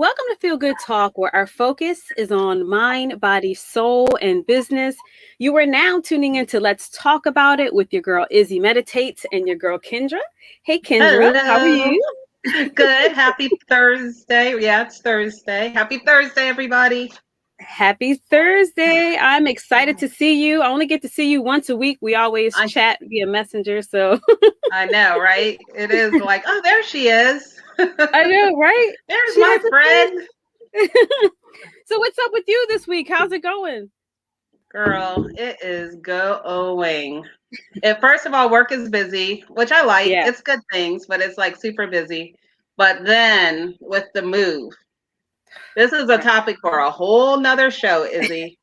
Welcome to Feel Good Talk, where our focus is on mind, body, soul, and business. You are now tuning into Let's Talk About It with your girl Izzi Meditates and your girl Kendra. Hey Kendra, how are Hello. you? Good. Happy Thursday. Yeah, it's Thursday. Happy Thursday, everybody. Happy Thursday. I'm excited to see you. I only get to see you once a week. We always I chat via Messenger, so I know, right? It is like, oh, there she is. I know, right? There's She my has a friend. face. So what's up with you this week? How's it going? Girl, it is going. First of all, work is busy, which I like. Yeah. It's good things, but it's like super busy. But then with the move, this is a topic for a whole nother show, Izzy.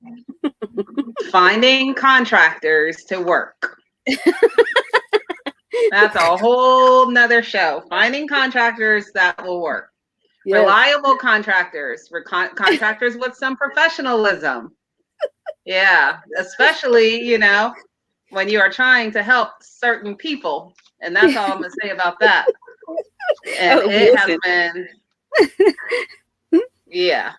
Finding contractors to work. That's a whole nother show. Finding contractors that will work. Yes. Reliable contractors, contractors with some professionalism. Yeah, especially, when you are trying to help certain people. And that's all I'm going to say about that. And it has Listen. been, yeah.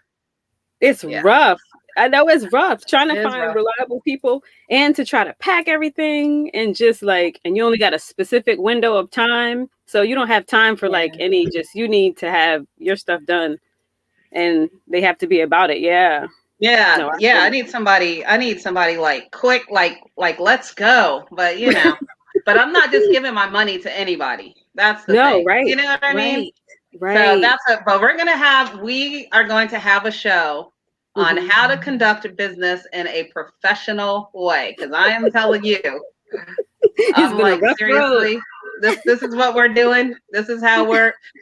It's Yeah. rough. I know it's rough trying to It is find rough. reliable people and to try to pack everything and just and you only got a specific window of time. So you don't have time for Yeah. you need to have your stuff done and they have to be about it. Yeah. Yeah, No, I yeah. feel I need somebody like quick, like let's go. But but I'm not just giving my money to anybody. That's the no, thing. right. You know what I mean? Right. So Right. but we are going to have a show on Hmm. how to conduct a business in a professional way. Because I am telling you, It's I'm been a like, rough road. seriously, this is what we're doing. This is how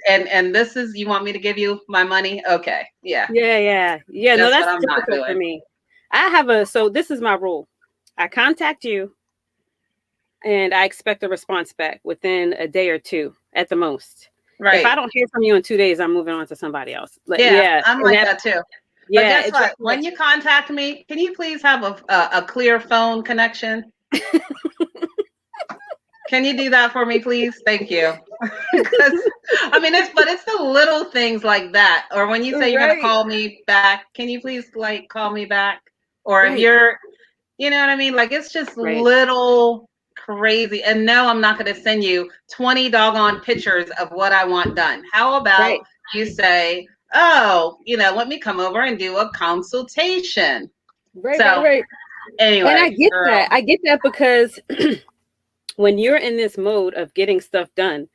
and this is, you want me to give you my money? Okay. Yeah. Yeah, yeah. Yeah, no, That's what that's I'm not typical for doing. me. So this is my rule. I contact you and I expect a response back within a day or two at the most. If I Right. don't hear from you in 2 days, I'm moving on to somebody else. Yeah, Yeah, I'm and like that that too. But yeah, guess it what? drives me When nuts. you contact me, can you please have a clear phone connection? Can you do that for me, please? Thank you. Because it's the little things like that. Or when you say you're gonna Right, call me back, can you please like call me back? Or if right, you're, you know what I mean? Like, it's just right, little crazy. And no, I'm not gonna send you 20 doggone pictures of what I want done. How about right, you say, oh, let me come over and do a consultation. right, right, So right. And I anyway, get girl. that. I get that because when you're in this mode of getting stuff done,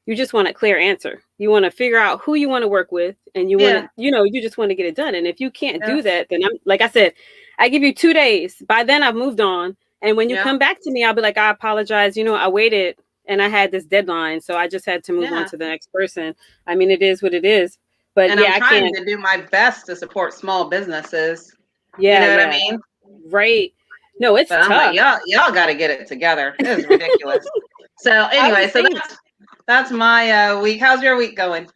you just want a clear answer. You want to figure out who you want to work with and you want Yeah. to, you just want to get it done. And if you can't Yeah. do that, then like I said, I give you 2 days. By then I've moved on. And when you Yeah. come back to me, I'll be like, I apologize. I waited and I had this deadline. So I just had to move on Yeah. to the next person. I mean, it is what it is. But And I'm yeah, I trying can't. to do my best to support small businesses. You Yeah, know what I yeah. mean? Right. No, it's But I'm like, tough. y'all got to get it together. It is ridiculous. So I was anyway, so saying that's my week. How's your week going?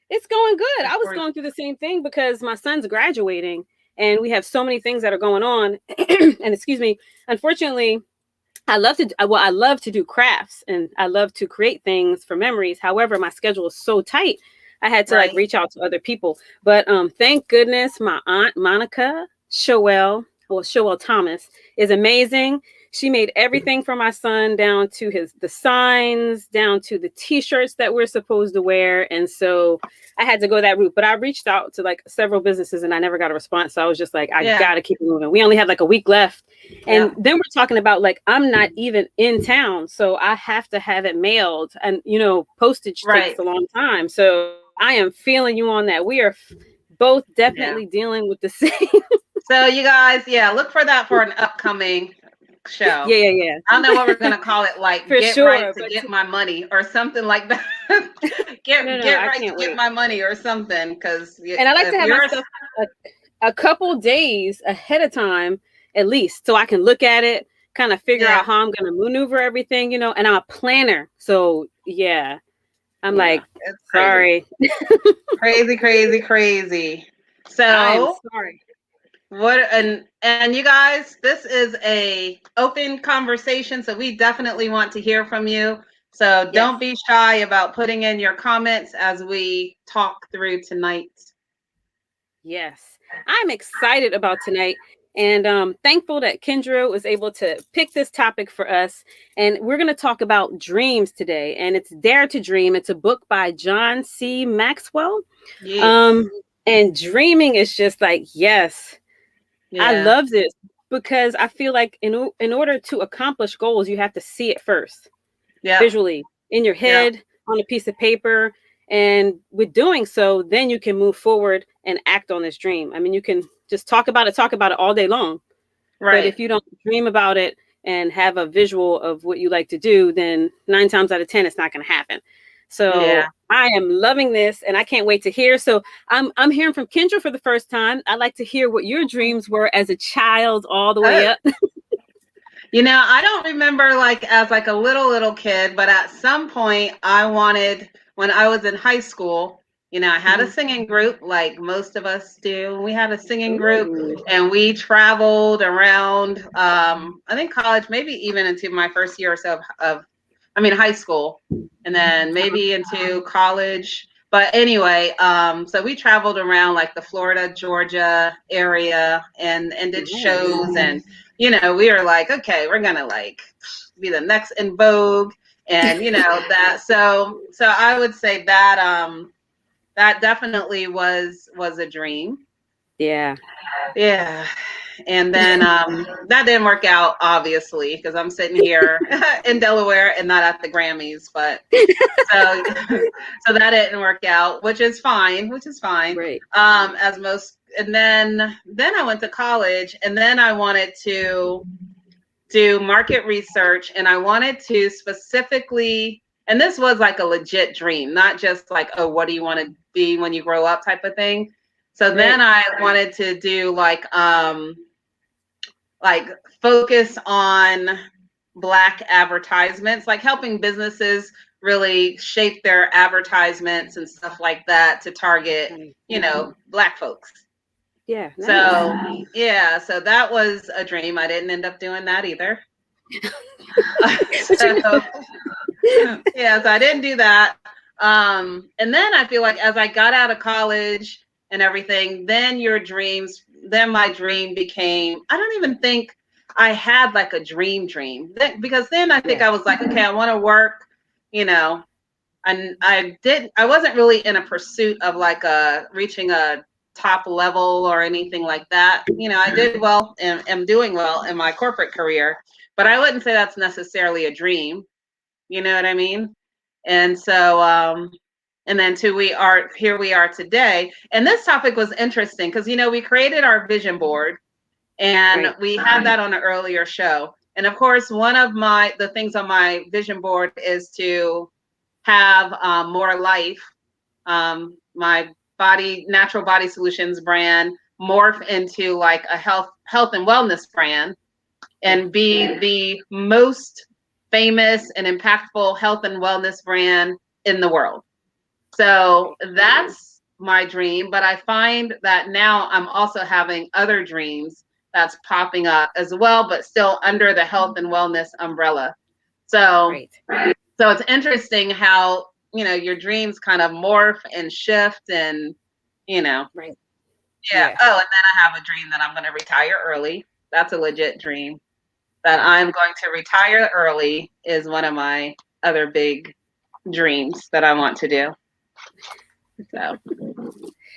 it's going good. I was Before- going through the same thing because my son's graduating and we have so many things that are going on. And excuse me, unfortunately, I love to do crafts and I love to create things for memories. However, my schedule is so tight. I had to Right. reach out to other people. But thank goodness my aunt Monica Shoel Thomas is amazing. She made everything for my son down to the signs, down to the t-shirts that we're supposed to wear. And so I had to go that route. But I reached out to several businesses and I never got a response. So I was just like, I Yeah. gotta keep it moving. We only have a week left. Yeah. And then we're talking about I'm not even in town. So I have to have it mailed. And postage Right. takes a long time. So I am feeling you on that. We are both definitely dealing with the same. So you guys, look for that for an upcoming show. Yeah. I don't know what we're gonna call it, like For get right sure. to But get my money or something like that. no, get I right to can't get wait. my money or something, because And I like to if have my you're stuff a couple days ahead of time, at least, so I can look at it, kind of figure out how I'm going to maneuver everything, and I'm a planner. So yeah, I'm yeah, like, it's crazy. sorry. Crazy. I am So sorry. what, and you guys, this is a open conversation, so we definitely want to hear from you. So Yes. don't be shy about putting in your comments as we talk through tonight. Yes, I'm excited about tonight, and thankful that Kendra was able to pick this topic for us. And we're going to talk about dreams today, and it's Dare to Dream. It's a book by John C. Maxwell. Yes. Um, and dreaming is just like, yes, I Yeah. love this because I feel like in order to accomplish goals, you have to see it first, Yep. visually in your Yep. head on a piece of paper, and with doing so then you can move forward and act on this dream. I mean, you can just talk about it all day long, but Right. if you don't dream about it and have a visual of what you like to do, then 9 times out of 10 it's not going to happen. Yeah. So I am loving this and I can't wait to hear. So I'm hearing from Kendra for the first time. I'd like to hear what your dreams were as a child all the way Oh, up. I don't remember like as like a little kid, but at some point I wanted when I was in high school, I had a Mhm. singing group like most of us do. We had a singing group Ooh. and we traveled around I think college, maybe even into my first year or so high school, and then maybe into college. But anyway, so we traveled around like the Florida, Georgia area and did Nice. shows, and we were like, okay, we're gonna like be the next in vogue, and that. So I would say that that definitely was a dream. Yeah. Yeah. And then that didn't work out, obviously, because I'm sitting here in Delaware and not at the Grammys. But so so that didn't work out, which is fine, Right. as most. And then I went to college, and then I wanted to do market research, and I wanted to specifically, and this was like a legit dream, not just like, oh, what do you want to be when you grow up type of thing. So then Right. I wanted to do like focus on Black advertisements, like helping businesses really shape their advertisements and stuff like that to target, Right. Black folks. Yeah. Nice. So yeah, so that was a dream. I didn't end up doing that either. But you So yeah, so I didn't do that. And then I feel like as I got out of college and everything, then my dream became, I don't even think I had like a dream, because then I think Yeah. I was like, okay, I want to work, and I wasn't really in a pursuit of like reaching a top level or anything like that. I did well and am doing well in my corporate career, but I wouldn't say that's necessarily a dream. You know what I mean? And so, and then here we are today. And this topic was interesting because, we created our vision board, and Right. we had that on an earlier show. And of course, one of the things on my vision board is to have more life, my natural body solutions brand morph into like a health and wellness brand, Yeah. and be the most famous and impactful health and wellness brand in the world. So Right. that's my dream. But I find that now I'm also having other dreams that's popping up as well, but still under the health and wellness umbrella. So, Right. so it's interesting how, your dreams kind of morph and shift, and, you know, Right. yeah. Yeah. Oh, and then I have a dream that I'm going to retire early. That's a legit dream. That Yeah. I'm going to retire early is one of my other big dreams that I want to do. So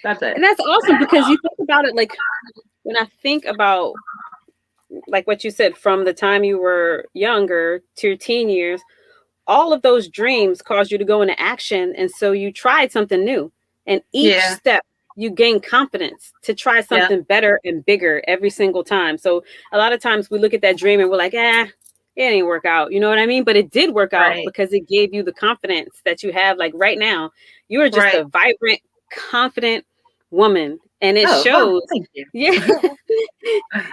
that's it. And that's awesome because you think about it, like when I think about like what you said, from the time you were younger to your teen years, all of those dreams caused you to go into action. And so you tried something new. And each Yeah. step you gain confidence to try Yeah. something better and bigger every single time. So a lot of times we look at that dream and we're like, it didn't work out. You know what I mean? But it did work out Right. because it gave you the confidence that you have. Like right now, you are just Right. a vibrant, confident woman. And it Oh, well, shows. thank you. Yeah.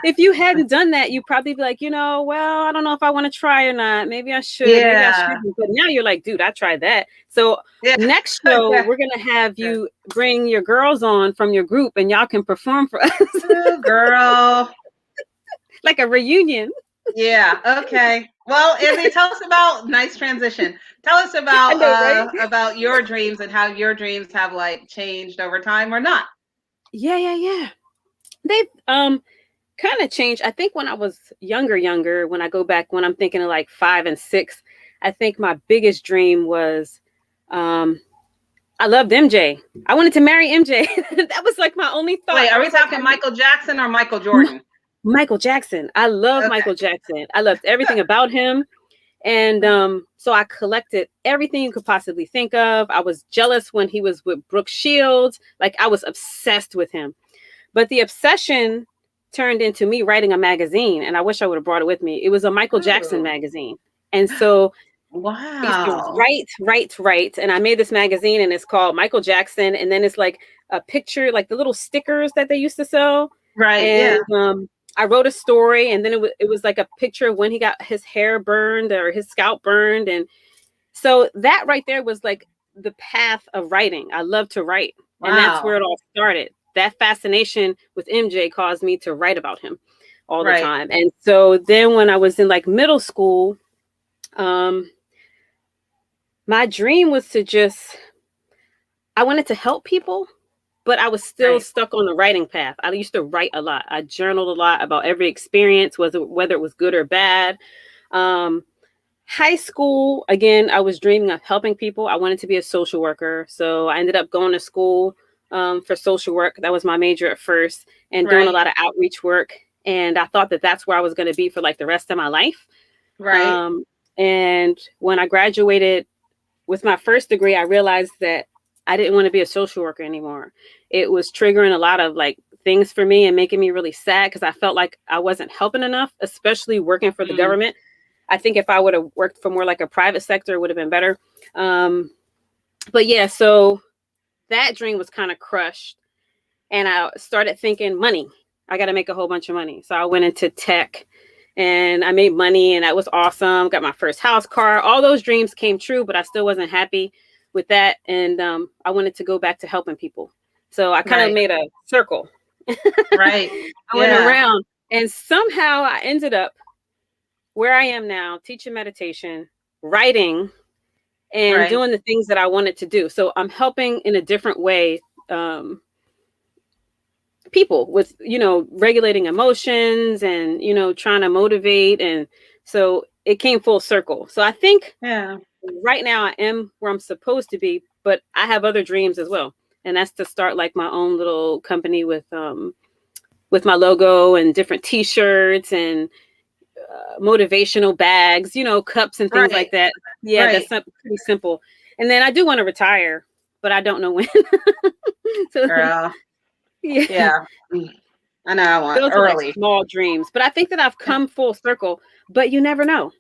If you hadn't done that, you'd probably be like, well, I don't know if I want to try or not. Maybe I should. Maybe I Yeah. shouldn't. But now you're like, dude, I tried that. So Yeah. next show, Yeah. we're gonna have you bring your girls on from your group, and y'all can perform for us Oh, girl. like a reunion. Yeah. Okay. Well, Izzy, tell us about nice transition. Tell us I know, right? about your dreams and how your dreams have like changed over time or not. Yeah. They've kind of changed. I think when I was younger, when I go back, when I'm thinking of like 5 and 6, I think my biggest dream was um I loved MJ. I wanted to marry MJ. That was like my only thought. Wait, I are we was like, talking Michael Jackson or Michael "M- Jordan? Michael Jackson. I love Okay. Michael Jackson. I loved everything about him. And so I collected everything you could possibly think of. I was jealous when he was with Brooke Shields. Like I was obsessed with him. But the obsession turned into me writing a magazine, and I wish I would have brought it with me. It was a Michael Jackson Ooh, magazine. And so I used to wow. write. And I made this magazine, and it's called Michael Jackson. And then it's like a picture, like the little stickers that they used to sell. Right. And Yeah. I wrote a story, and then it was like a picture of when he got his hair burned or his scalp burned. And so that right there was like the path of writing. I love to write. And that's where Wow. it all started. That fascination with MJ caused me to write about him all the Right. time. And so then when I was in like middle school, um, my dream was to just, I wanted to help people, but I was still Right. stuck on the writing path. I used to write a lot. I journaled a lot about every experience, whether it was good or bad. Um, High school, again, I was dreaming of helping people. I wanted to be a social worker. So I ended up going to school for social work. That was my major at first, and doing a Right. lot of outreach work. And I thought that that's where I was going to be for like the rest of my life. Right. Um, and when I graduated with my first degree, I realized that I didn't want to be a social worker anymore. It was triggering a lot of like things for me and making me really sad because I felt like I wasn't helping enough, especially working for the Mm. government. I think if I would have worked for more like a private sector, it would have been better. Um, but yeah, so that dream was kind of crushed. And I started thinking money. I got to make a whole bunch of money. So I went into tech and I made money, and that was awesome. Got my first house, car. All those dreams came true, but I still wasn't happy with that. And I wanted to go back to helping people. So I kind of Right. made a circle. Right. I went Yeah. around, and somehow I ended up where I am now, teaching meditation, writing, and Right. doing the things that I wanted to do. So I'm helping in a different way people with, regulating emotions and, trying to motivate. And so it came full circle. So I think Yeah. right now I am where I'm supposed to be, but I have other dreams as well. And that's to start like my own little company with my logo and different t-shirts and motivational bags, cups and things Right. like that. Yeah, Right. that's pretty simple. And then I do want to retire, but I don't know when. So Girl. yeah, Yeah. Mm. I know I want those are like early. small dreams. But I think that I've come full circle. But you never know.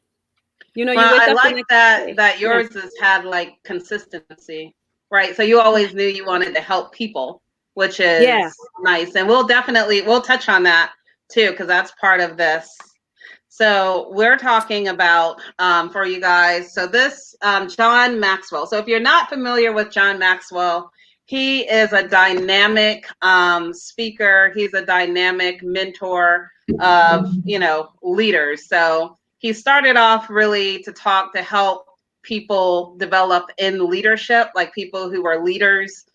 You Well, wake I up the like next that day. that Yeah, yours has had like consistency, right? So you yeah, always knew you wanted to help people, which yeah. is nice. And we'll touch on that too, because that's part of this. So we're talking about for you guys. So this John Maxwell. So if you're not familiar with John Maxwell, he is a dynamic speaker. He's a dynamic mentor of leaders. So he started off really to talk to help people develop in leadership, like people who are leaders.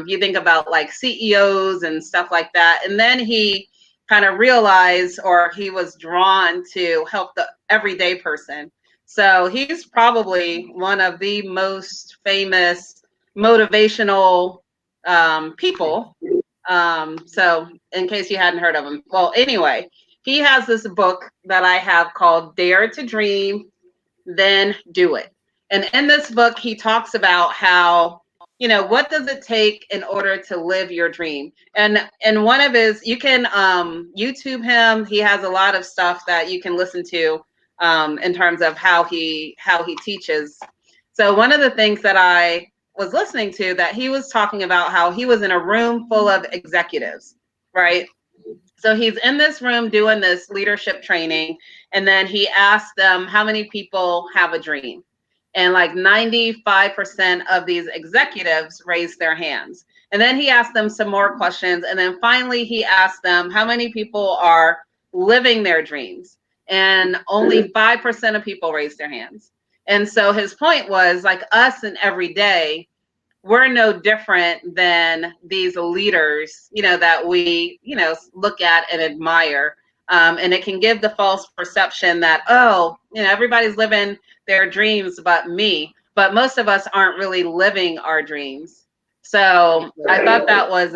You think about like CEOs and stuff like that, and then he kind of realized, or he was drawn to help the everyday person. So he's probably one of the most famous motivational people. So in case you hadn't heard of him, well, anyway, he has this book that I have called Dare to Dream, Then Do It. And in this book, he talks about how, what does it take in order to live your dream? And one of his, you can YouTube him. He has a lot of stuff that you can listen to in terms of how he teaches. So one of the things that I was listening to, that he was talking about how he was in a room full of executives, right? So he's in this room doing this leadership training, and then he asked them how many people have a dream. And like 95% of these executives raised their hands. And then he asked them some more questions. And then finally, he asked them how many people are living their dreams. And only 5% of people raised their hands. And so his point was like us in every day, we're no different than these leaders, that we, look at and admire. And it can give the false perception that, oh, everybody's living their dreams but me. But most of us aren't really living our dreams. So I thought that was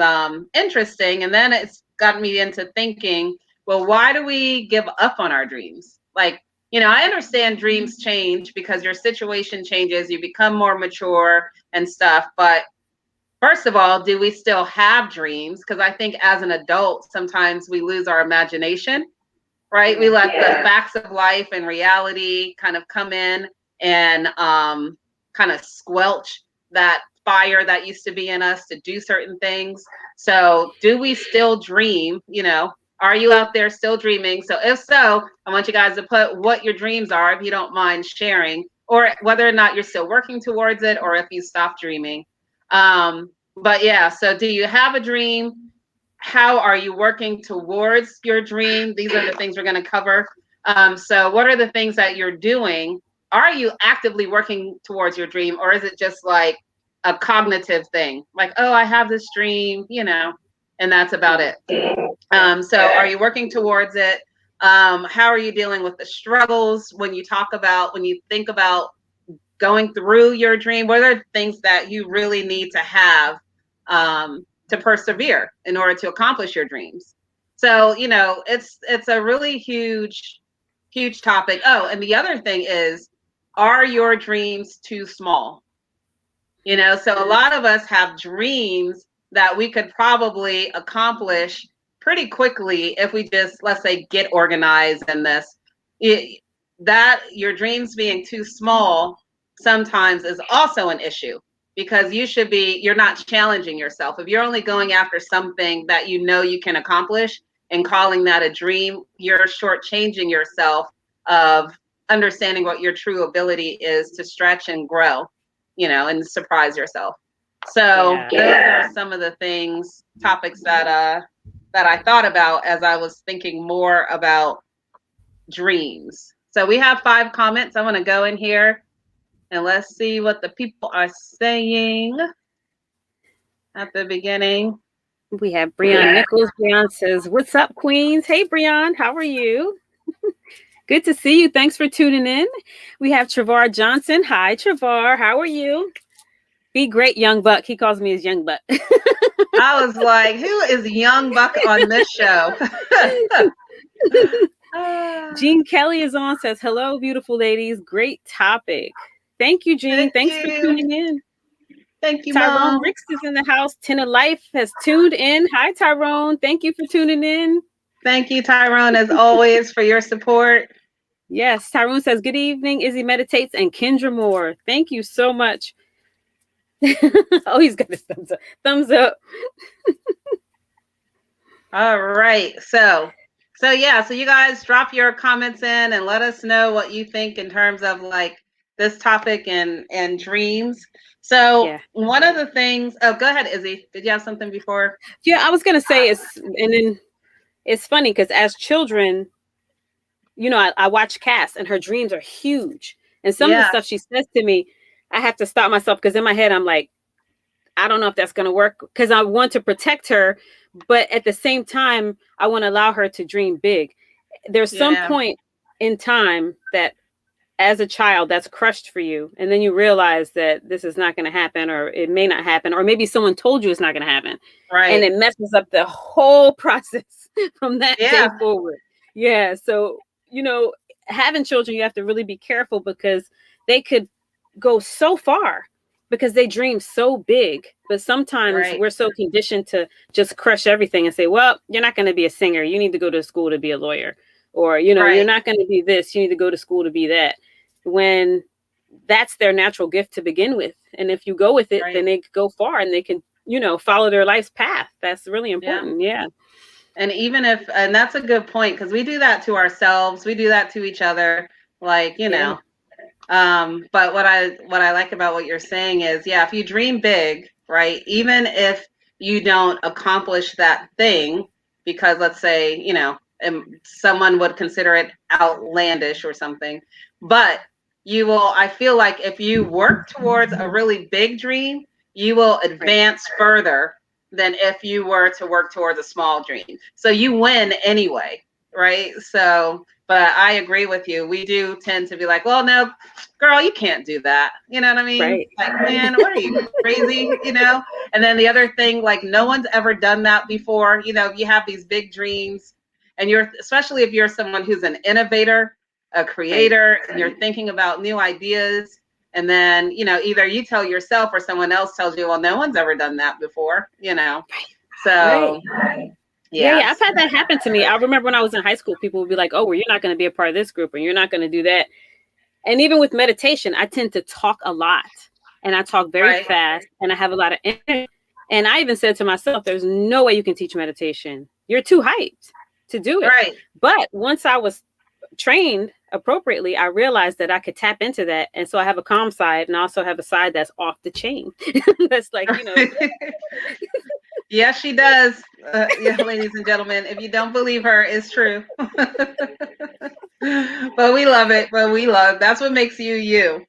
interesting. And then it's got me into thinking, well, why do we give up on our dreams? Like, I understand dreams change because your situation changes, you become more mature and stuff. But first of all, do we still have dreams? Because I think as an adult, sometimes we lose our imagination, right? We let the facts of life and reality kind of come in and kind of squelch that fire that used to be in us to do certain things. So do we still dream? Are you out there still dreaming? So if so, I want you guys to put what your dreams are, if you don't mind sharing, or whether or not you're still working towards it, or if you stopped dreaming. But yeah, so do you have a dream? How are you working towards your dream? These are the things we're going to cover. So what are the things that you're doing? Are you actively working towards your dream, or is it just like a cognitive thing? Like, oh, I have this dream, and that's about it. So are you working towards it? How are you dealing with the struggles when you think about going through your dream? What are things that you really need to have to persevere in order to accomplish your dreams? So, it's a really huge topic. Oh, and the other thing is, are your dreams too small? So a lot of us have dreams that we could probably accomplish pretty quickly if we just, let's say, get organized in this. That your dreams being too small sometimes is also an issue, because you're not challenging yourself. If you're only going after something that you can accomplish and calling that a dream, you're shortchanging yourself of understanding what your true ability is to stretch and grow, and surprise yourself. So those are some of the topics that I thought about as I was thinking more about dreams. So we have 5 comments. I want to go in here and let's see what the people are saying at the beginning. We have Breon Nichols. Breon says, "What's up, Queens? Hey, Breon, how are you? Good to see you. Thanks for tuning in." We have Travar Johnson. Hi, Travar. How are you? Be great, Young Buck. He calls me his Young Buck. I was like, who is Young Buck on this show? Jean Kelly is on, says, "Hello, beautiful ladies. Great topic." Thank you, Jean. Thanks for tuning in. Thank you, Tyrone Mom. Ricks is in the house. Tenor Life has tuned in. Hi, Tyrone. Thank you for tuning in. Thank you, Tyrone, as always, for your support. Yes, Tyrone says, "Good evening, Izzy Meditates and Kendra Moore." Thank you so much. Oh, he's got his thumbs up. Thumbs up. All right. So you guys drop your comments in and let us know what you think in terms of like this topic and dreams. So one of the things, oh, go ahead, Izzy. Did you have something before? Yeah, I was going to say it's funny because as children, I watch Cass and her dreams are huge. And some of the stuff she says to me, I have to stop myself because in my head, I'm like, I don't know if that's going to work because I want to protect her. But at the same time, I want to allow her to dream big. There's some point in time that as a child, that's crushed for you. And then you realize that this is not going to happen, or it may not happen, or maybe someone told you it's not going to happen. Right. And it messes up the whole process from that day forward. Yeah. So, having children, you have to really be careful because they could go so far because they dream so big. But sometimes we're so conditioned to just crush everything and say, well, you're not going to be a singer. You need to go to school to be a lawyer. Or, you're not going to be this. You need to go to school to be that. When that's their natural gift to begin with. And if you go with it, then they go far and they can, follow their life's path. That's really important. Yeah. And and that's a good point, because we do that to ourselves. We do that to each other. Like, but what I like about what you're saying is, if you dream big, right, even if you don't accomplish that thing, because let's say, someone would consider it outlandish or something, but I feel like if you work towards a really big dream, you will advance further than if you were to work towards a small dream. So you win anyway, right? So, but I agree with you. We do tend to be like, well, no, girl, you can't do that. You know what I mean? Right. Like, man, what are you, crazy? You know? And then the other thing, like, no one's ever done that before. You know, you have these big dreams, and you're, especially if you're someone who's an innovator, a creator, and you're thinking about new ideas. And then, you know, either you tell yourself or someone else tells you, well, no one's ever done that before, you know? So, Yeah, yeah. I've had that happen to me. I remember when I was in high school, people would be like, oh, well, you're not going to be a part of this group, and you're not going to do that. And even with meditation, I tend to talk a lot, and I talk very fast, and I have a lot of energy. And I even said to myself, there's no way you can teach meditation. You're too hyped to do it. Right. But once I was trained appropriately, I realized that I could tap into that. And so I have a calm side, and I also have a side that's off the chain. That's like, you know. Yes, she does. Yeah, ladies and gentlemen, if you don't believe her, it's true. But we love it. That's what makes you you.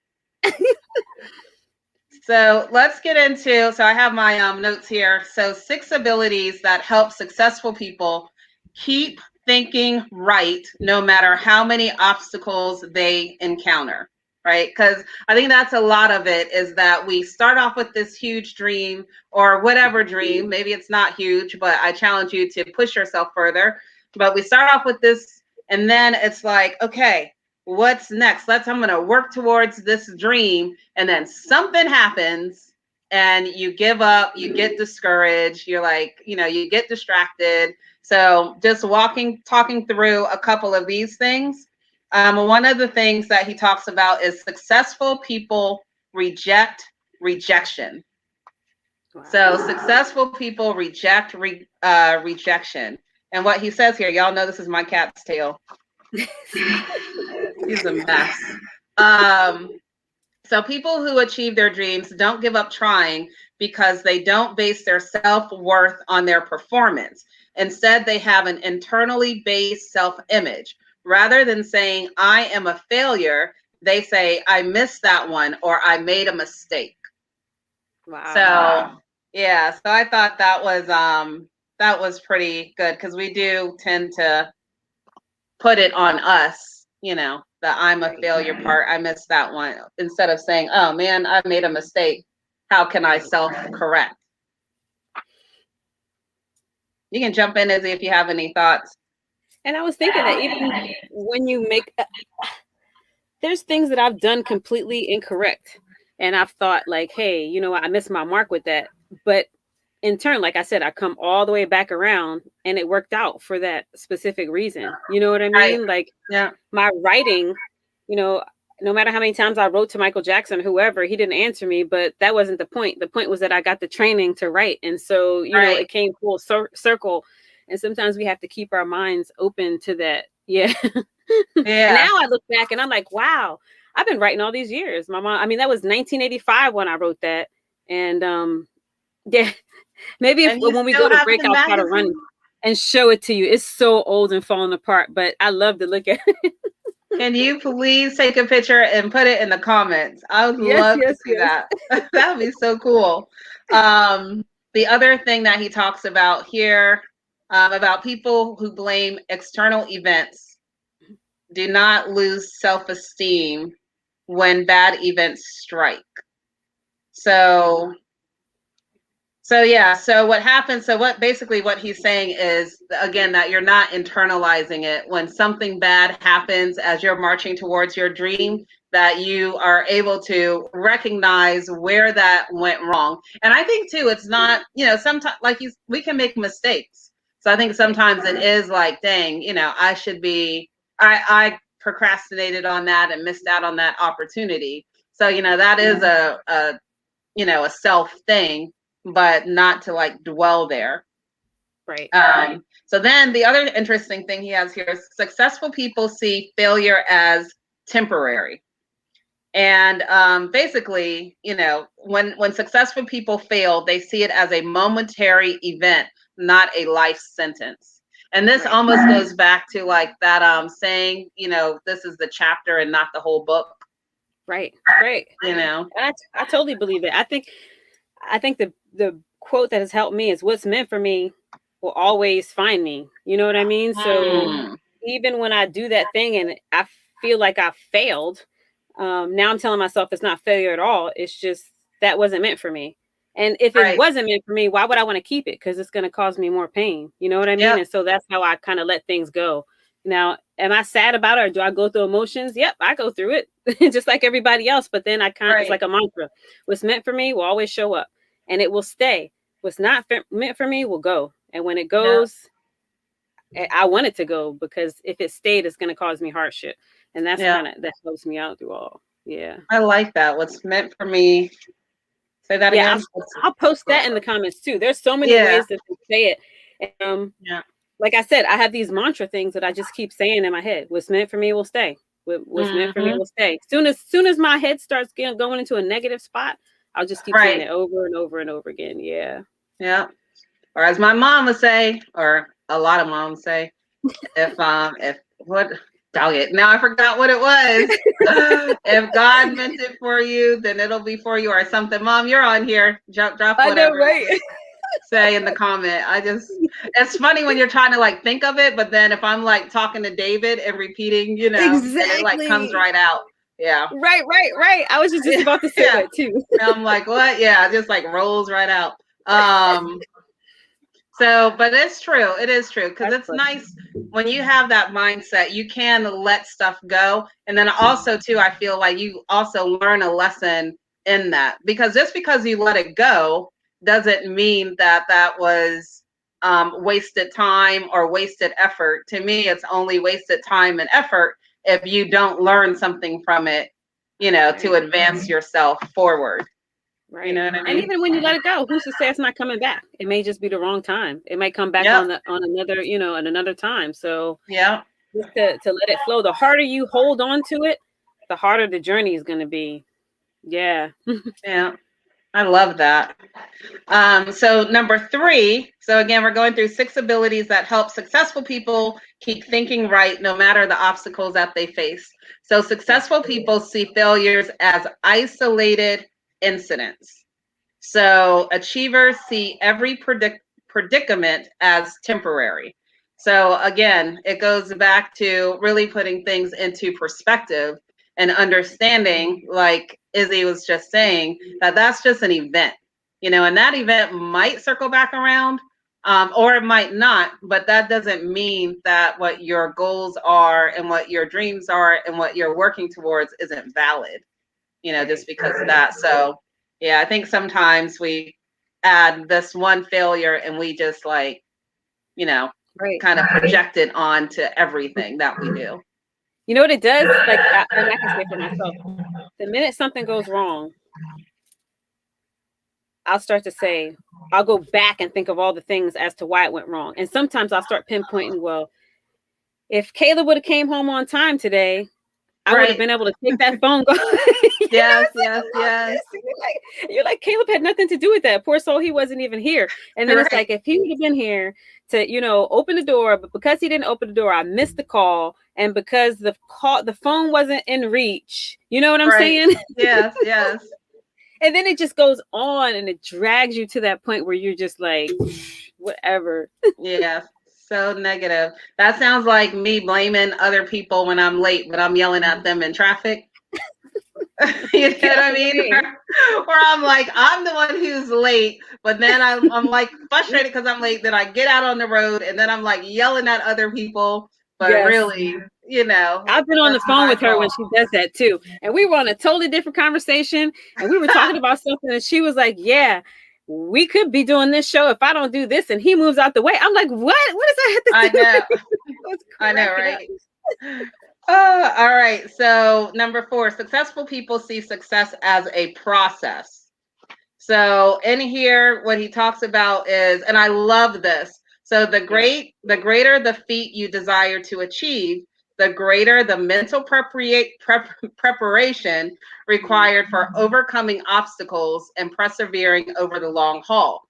So let's get into, so I have my notes here. So 6 abilities that help successful people keep thinking right, no matter how many obstacles they encounter, right? Because I think that's a lot of it, is that we start off with this huge dream or whatever dream. Maybe it's not huge, but I challenge you to push yourself further. But we start off with this, and then it's like, okay, what's next? I'm going to work towards this dream. And then something happens and you give up, you get discouraged. You're like, you know, you get distracted. So just talking through a couple of these things. One of the things that he talks about is successful people reject rejection. Wow. So successful people reject rejection. And what he says here, y'all know this is my cat's tail. He's a mess. So people who achieve their dreams don't give up trying because they don't base their self-worth on their performance. Instead, they have an internally based self-image. Rather than saying, I am a failure, they say, I missed that one, or I made a mistake. Wow. So, yeah, so I thought that was pretty good, because we do tend to put it on us, you know, the I'm a failure part. I missed that one. Instead of saying, oh man, I made a mistake. How can I self-correct? You can jump in, Izzy, if you have any thoughts. And I was thinking that even when you make, there's things that I've done completely incorrect. And I've thought like, hey, you know what, I missed my mark with that. But in turn, like I said, I come all the way back around, and it worked out for that specific reason. You know what I mean? Right. Like, yeah, my writing, you know, no matter how many times I wrote to Michael Jackson, whoever, he didn't answer me, but that wasn't the point. The point was that I got the training to write. And so, you know, it came full circle. And sometimes we have to keep our minds open to that. Yeah. Yeah. Now I look back and I'm like, wow, I've been writing all these years. My mom, I mean, that was 1985 when I wrote that. And yeah, maybe when we go to break, I'll try to run and show it to you. It's so old and falling apart, but I love to look at it. Can you please take a picture and put it in the comments? I would love to see that. That would be so cool. The other thing that he talks about here, about people who blame external events, do not lose self-esteem when bad events strike. So yeah, so what happens, so what he's saying is, again, that you're not internalizing it. When something bad happens as you're marching towards your dream, that you are able to recognize where that went wrong. And I think too, it's not, you know, sometimes like we can make mistakes. So I think sometimes it is like, dang, you know, I procrastinated on that and missed out on that opportunity. So, you know, that is a self thing, but not to like dwell there. Right. So then the other interesting thing he has here is successful people see failure as temporary. And basically, you know, when successful people fail, they see it as a momentary event, not a life sentence. And this almost goes back to like that saying, you know, this is the chapter and not the whole book. Right. Right. You know, I totally believe it. I think I think the quote that has helped me is what's meant for me will always find me. You know what I mean? So Mm, even when I do that thing and I feel like I failed, now I'm telling myself it's not failure at all. It's just that wasn't meant for me. And if it right. wasn't meant for me, why would I want to keep it? Because it's going to cause me more pain. You know what I mean? Yep. And so that's how I kind of let things go. Now, am I sad about it or do I go through emotions? Yep, I go through it just like everybody else. But then it's Right. like a mantra. What's meant for me will always show up and it will stay. What's not meant for me will go. And when it Yep. goes, I want it to go because if it stayed, it's going to cause me hardship. And that's Yeah. that helps me out through all. Yeah. I like that. What's meant for me. Say that Yeah. again. I'll post that in the comments too. There's so many Yeah. ways that they say it. Yeah. Like I said, I have these mantra things that I just keep saying in my head. What's meant for me will stay. What's meant for me Hmm. will stay. Soon as my head starts going into a negative spot, I'll just keep saying Right. it over and over and over again. Yeah. Yeah. Or as my mom would say, or a lot of moms say, if what dog it. Now I forgot what it was. If God meant it for you, then it'll be for you or something. Mom, you're on here. Drop I know, whatever right? you say in the comment. It's funny when you're trying to like think of it, but then if I'm like talking to David and repeating, then it like comes Exactly. right out. Yeah. Right. I was just about to say Yeah. that too. And I'm like, what? Yeah, it just like rolls right out. So, but it's true. It is true because That's it's funny. nice when you have that mindset, you can let stuff go. And then also, too, I feel like you also learn a lesson in that because just because you let it go doesn't mean that that was wasted time or wasted effort. To me, it's only wasted time and effort if you don't learn something from it, to Right. advance yourself forward. You Right. know what I And mean? even when you let it go, who's to say it's not coming back? It may just be the wrong time. It might come back Yep. on another, at another time. So Yep. just to let it flow. The harder you hold on to it, the harder the journey is gonna be. Yeah. Yeah. I love that. So number 3, so again, we're going through 6 abilities that help successful people keep thinking right no matter the obstacles that they face. So successful people see failures as isolated incidents. So achievers see every predicament as temporary. So again, it goes back to really putting things into perspective and understanding, like Izzi was just saying, that that's just an event, and that event might circle back around, or it might not, but that doesn't mean that what your goals are and what your dreams are and what you're working towards isn't valid, just because of that. So, yeah, I think sometimes we add this one failure and we just like, you know, Right. kind of project it onto everything that we do. You know what it does? Like, and I can say for myself, the minute something goes wrong, I'll start to say, I'll go back and think of all the things as to why it went wrong. And sometimes I'll start pinpointing, well, if Caleb would have came home on time today, I would have Right. been able to take that phone call. Yes, It's like yes, a lot of yes. this. And you're like, Caleb had nothing to do with that. Poor soul, he wasn't even here. And then it's Right. like, if he would have been here to, open the door, but because he didn't open the door, I missed the call. And because the phone wasn't in reach, you know what I'm Right. saying? Yes, yes. And then it just goes on and it drags you to that point where you're just like, whatever. Yeah. So negative. That sounds like me blaming other people when I'm late, but I'm yelling at them in traffic. You know what I mean? Or I'm like, I'm the one who's late, but then I'm like frustrated because I'm late. Then I get out on the road and then I'm like yelling at other people. But Yes. really, I've been on the that's phone my with her when fault. she does that too. And we were on a totally different conversation and we were talking about something and she was like, yeah, we could be doing this show if I don't do this. And he moves out the way. I'm like, what? What does that have I to do? know. I was I know, cracking up. right? All right. So number 4, successful people see success as a process. So in here, what he talks about is, and I love this. So the greater the feat you desire to achieve, the greater the mental preparation required for overcoming obstacles and persevering over the long haul.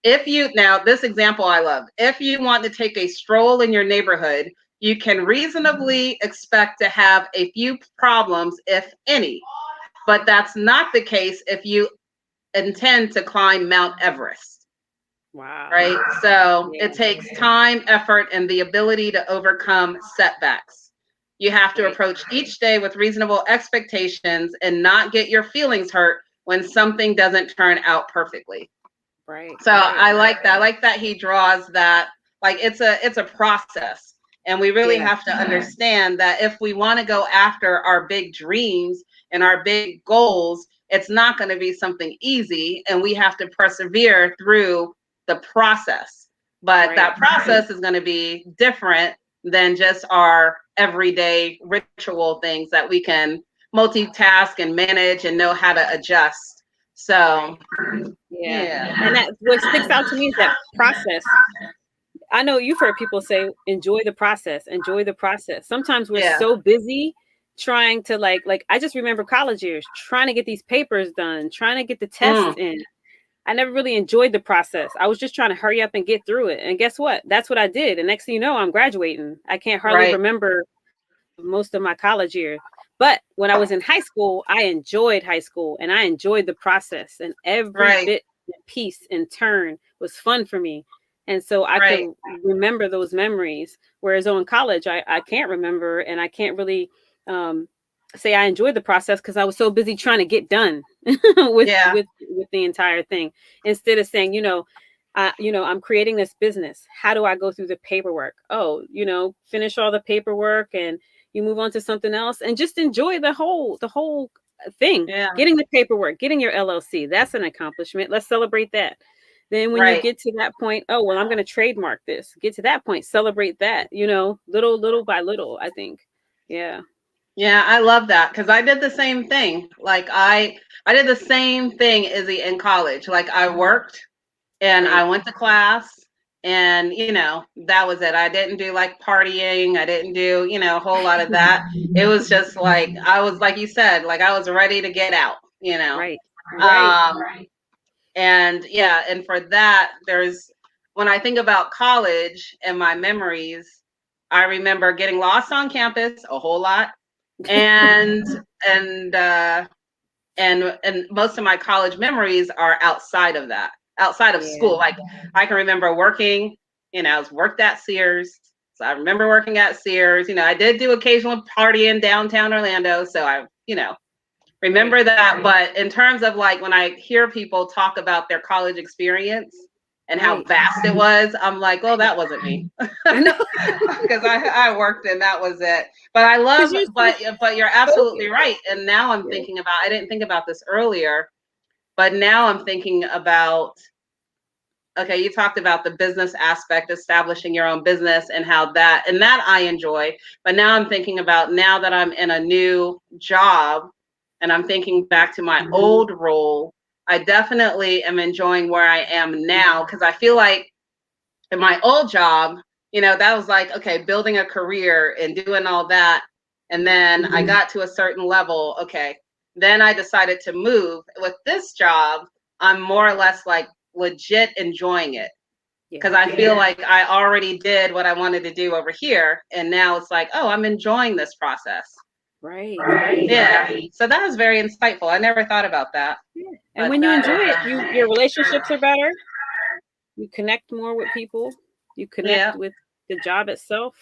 Now this example I love, if you want to take a stroll in your neighborhood, you can reasonably expect to have a few problems, if any. But that's not the case if you intend to climb Mount Everest. Wow. Right? So Yeah. it takes time, effort, and the ability to overcome setbacks. You have to Right. approach each day with reasonable expectations and not get your feelings hurt when something doesn't turn out perfectly. Right. So Right. I like that. I like that he draws that, like, it's a process. And we really Yeah. have to understand that if we want to go after our big dreams and our big goals, it's not going to be something easy, and we have to persevere through the process. But Right. that process is going to be different than just our everyday ritual things that we can multitask and manage and know how to adjust. So, Right. Yeah. yeah. And that what sticks out to me is that process. I know you've heard people say, enjoy the process, enjoy the process. Sometimes we're Yeah. so busy trying to like I just remember college years, trying to get these papers done, trying to get the tests Mm, in. I never really enjoyed the process. I was just trying to hurry up and get through it. And guess what? That's what I did. And next thing you know, I'm graduating. I can't hardly right. remember most of my college year. But when I was in high school, I enjoyed high school and I enjoyed the process, and every Right. bit and piece and turn was fun for me. And so I Right. could remember those memories. Whereas in college, I can't remember, and I can't really um, say I enjoyed the process because I was so busy trying to get done with Yeah. with the entire thing. Instead of saying, I'm creating this business. How do I go through the paperwork? Oh, finish all the paperwork and you move on to something else and just enjoy the whole thing. Yeah. Getting the paperwork, getting your LLC, that's an accomplishment. Let's celebrate that. Then when you Right. get to that point, oh well, I'm going to trademark this. Get to that point, celebrate that. Little by little. I think, yeah, Yeah, I love that because I did the same thing. Like I did the same thing, Izzy, in college. Like I worked and I right, went to class, and that was it. I didn't do like partying. I didn't do, a whole lot of that. It was just like I was, like you said, like I was ready to get out. right, right, Um and yeah, and for that, when I think about college and my memories, I remember getting lost on campus a whole lot, and and uh and most of my college memories are outside of that, outside of yeah, school. Like I can remember working, I was worked at Sears. So I remember working at Sears. I did do occasional partying downtown Orlando. So I, right. remember that. But in terms of like when I hear people talk about their college experience and how Right. vast it was, I'm like, oh, that wasn't me. I know. Because I worked and that was it. But I Because love, you're so but you're absolutely focused. right. And now I'm Yeah. thinking about, I didn't think about this earlier, but now I'm thinking about, okay, you talked about the business aspect, establishing your own business and and that I enjoy. But now I'm thinking about, now that I'm in a new job and I'm thinking back to my old role, I definitely am enjoying where I am now, because I feel like in my old job, that was like, okay, building a career and doing all that. And then I got to a certain level. Okay. Then I decided to move. With this job, I'm more or less like legit enjoying it, because Yeah. I feel like I already did what I wanted to do over here. And now it's like, oh, I'm enjoying this process. Right. Right. Yeah. So that was very insightful. I never thought about that. Yeah. And But when you that, enjoy it, your relationships are better. You connect more with people. You connect yeah. with the job itself.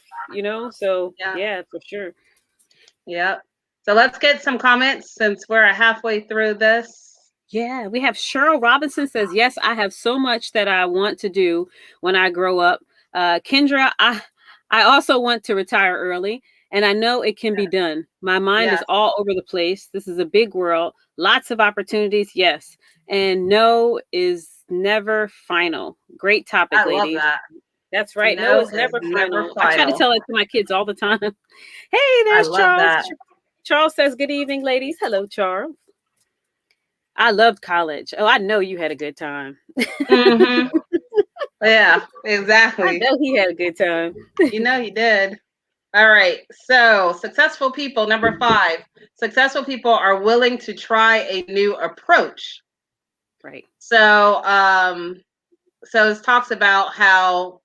So Yeah. yeah, for sure. Yeah. So let's get some comments since we're halfway through this. Yeah, we have Cheryl Robinson says, yes, I have so much that I want to do when I grow up. Kendra, I also want to retire early, and I know it can be done. My mind is Yes, all over the place. This is a big world, lots of opportunities, yes. And no is never final. Great topic, I love ladies. that. That's right. No No is is never never final. I try to final. tell it to my kids all the time. Hey, I there's love Charles. that. Charles says, good evening, ladies. Hello, Charles. I loved college. Oh, I know you had a good time. Mm-hmm. Yeah, I exactly. know he had a good time. You know you did. All right. So successful people, number 5. Successful people are willing to try a new approach. Right. So it talks about how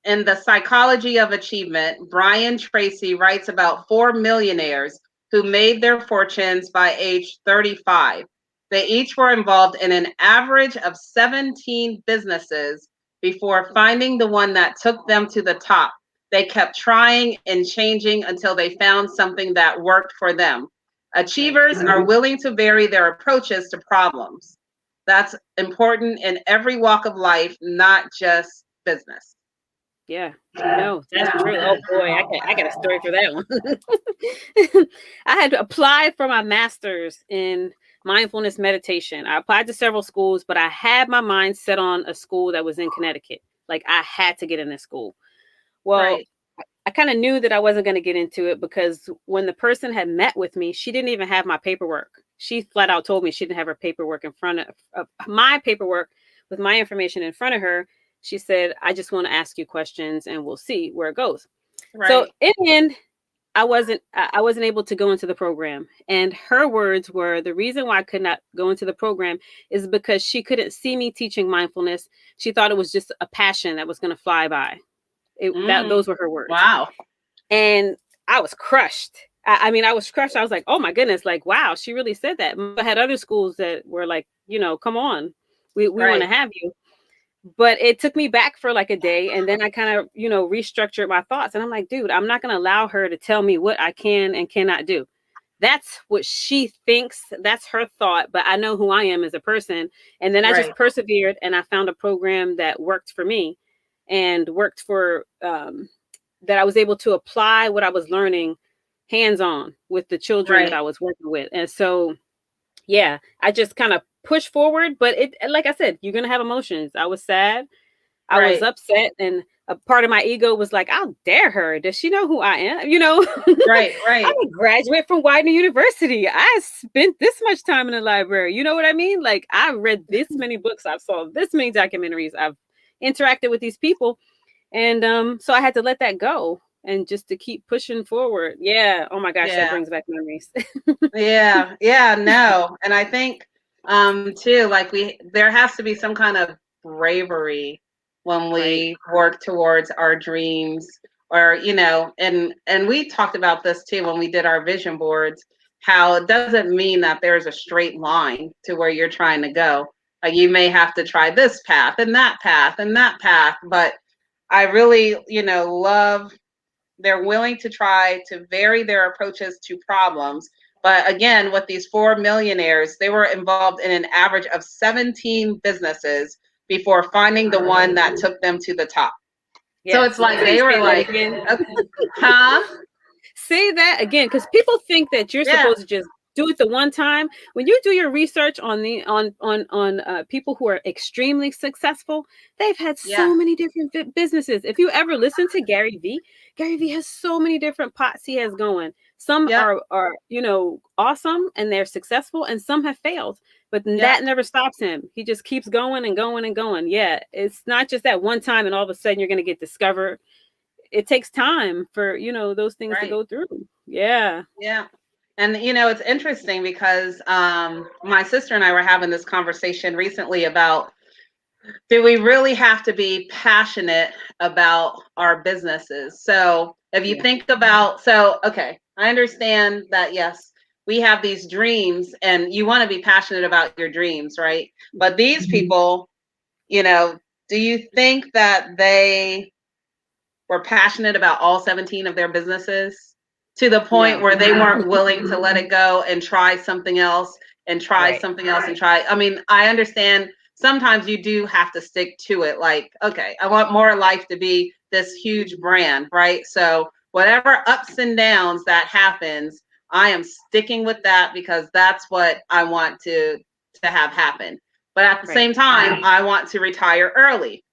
in The Psychology of Achievement, Brian Tracy writes about 4 millionaires who made their fortunes by age 35. They each were involved in an average of 17 businesses before finding the one that took them to the top. They kept trying and changing until they found something that worked for them. Achievers are willing to vary their approaches to problems. That's important in every walk of life, not just business. Yeah, no, that's true. Oh boy, I got a story for that one. I had applied for my master's in mindfulness meditation. I applied to several schools, but I had my mind set on a school that was in Connecticut. Like I had to get in this school. Well, Right. I kind of knew that I wasn't going to get into it because when the person had met with me, she didn't even have my paperwork. She flat out told me she didn't have her paperwork in front of my paperwork with my information in front of her. She said, I just want to ask you questions and we'll see where it goes. So Right. in the end, I wasn't able to go into the program. And her words were the reason why I could not go into the program is because she couldn't see me teaching mindfulness. She thought it was just a passion that was going to fly by. Those were her words. Wow. And I was crushed. I mean, I was crushed. I was like, oh my goodness, like, wow, she really said that. I had other schools that were like, come on, we want to have you. But it took me back for like a day. And then I kind of, restructured my thoughts. And I'm like, dude, I'm not going to allow her to tell me what I can and cannot do. That's what she thinks. That's her thought. But I know who I am as a person. And then I just persevered and I found a program that worked for me and worked for that I was able to apply what I was learning hands-on with the children that I was working with. And so, yeah, I just kind of pushed forward, but it, like I said, you're going to have emotions. I was sad. I was upset. And a part of my ego was like, I'll dare her. Does she know who I am? Right. I'm a graduate from Widener University. I spent this much time in the library. You know what I mean? Like I read this many books. I've saw this many documentaries. I've interacted with these people. And so I had to let that go and just to keep pushing forward. Yeah. Oh my gosh, that brings back memories. Yeah, no. And I think too, like there has to be some kind of bravery when we work towards our dreams or, and we talked about this too when we did our vision boards, how it doesn't mean that there's a straight line to where you're trying to go. Like you may have to try this path and that path and that path, but I really, love they're willing to try to vary their approaches to problems. But again, with these 4 millionaires, they were involved in an average of 17 businesses before finding the one that took them to the top. Yes. So it's like they were like, huh? Say that again, because people think that you're supposed to just do it the one time. When you do your research on the on people who are extremely successful, they've had so many different businesses. If you ever listen to Gary Vee has so many different pots he has going. Some are awesome and they're successful, and some have failed. But that never stops him. He just keeps going and going and going. Yeah, it's not just that one time and all of a sudden you're going to get discovered. It takes time for those things to go through. Yeah. And it's interesting because my sister and I were having this conversation recently about, do we really have to be passionate about our businesses? So if you think about, okay, I understand that, yes, we have these dreams and you want to be passionate about your dreams, right? But these people, do you think that they were passionate about all 17 of their businesses to the point where they weren't willing to let it go and try something else and try something else and try? I mean, I understand sometimes you do have to stick to it. Like, okay, I want More Life to be this huge brand, right? So whatever ups and downs that happens, I am sticking with that because that's what I want to have happen. But at the same time, I want to retire early,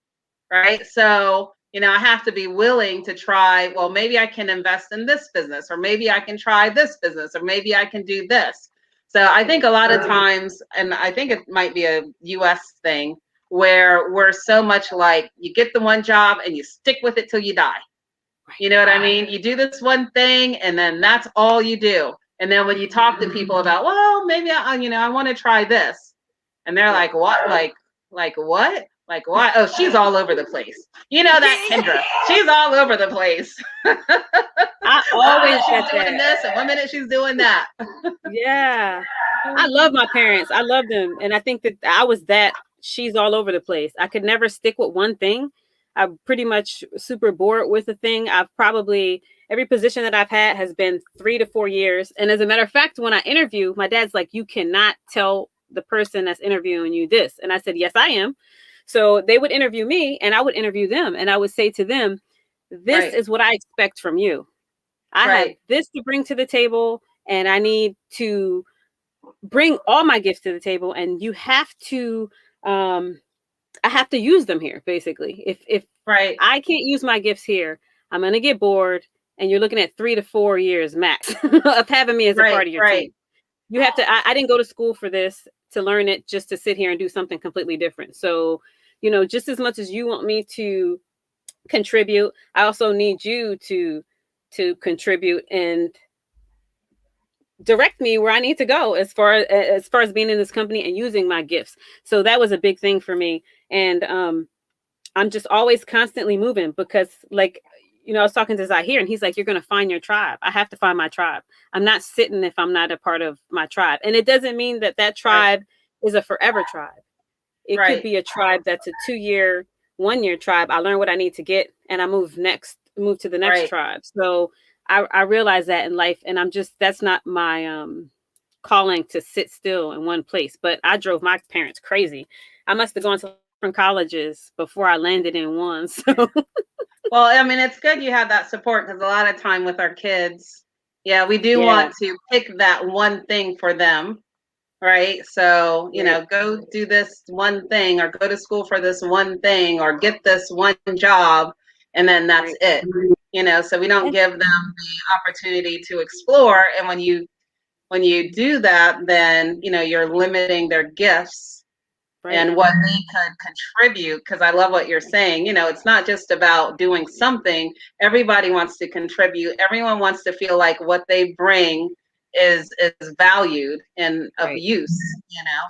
right? So I have to be willing to try, well, maybe I can invest in this business, or maybe I can try this business, or maybe I can do this. So I think a lot of times, and I think it might be a US thing, where we're so much like, you get the one job and you stick with it till you die. You know what I mean? You do this one thing and then that's all you do. And then when you talk to people about, well, maybe I want to try this. And they're like, what? Like what? Like what? Oh, she's all over the place. You know that Kendra. She's all over the place. I always she's doing this, and 1 minute she's doing that. Yeah. I love my parents. I love them. And I think that I was that she's all over the place. I could never stick with one thing. I'm pretty much super bored with a thing. I've probably, every position that I've had has been 3 to 4 years. And as a matter of fact, when I interview, my dad's like, you cannot tell the person that's interviewing you this. And I said, yes, I am. So they would interview me and I would interview them. And I would say to them, this is what I expect from you. I have this to bring to the table, and I need to bring all my gifts to the table, and you have to I have to use them here, basically. If I can't use my gifts here, I'm gonna get bored, and you're looking at 3 to 4 years max of having me as a part of your team. You have to I didn't go to school for this to learn it just to sit here and do something completely different. So, just as much as you want me to contribute, I also need you to contribute and direct me where I need to go as far as being in this company and using my gifts. So that was a big thing for me. And I'm just always constantly moving because, like, I was talking to Zahir and he's like, you're going to find your tribe. I have to find my tribe. I'm not sitting if I'm not a part of my tribe. And it doesn't mean that tribe is a forever tribe. It could be a tribe that's a 2-year, 1-year tribe. I learn what I need to get and I move to the next tribe. So I realize that in life, and that's not my calling to sit still in one place. But I drove my parents crazy. I must have gone to different colleges before I landed in one. So well, I mean, it's good you have that support because a lot of time with our kids, we do want to pick that one thing for them. Right. So, go do this one thing or go to school for this one thing or get this one job. And then that's it, so we don't give them the opportunity to explore. And when you do that, then, you're limiting their gifts and what they could contribute. Because I love what you're saying. It's not just about doing something. Everybody wants to contribute. Everyone wants to feel like what they bring is valued and of use,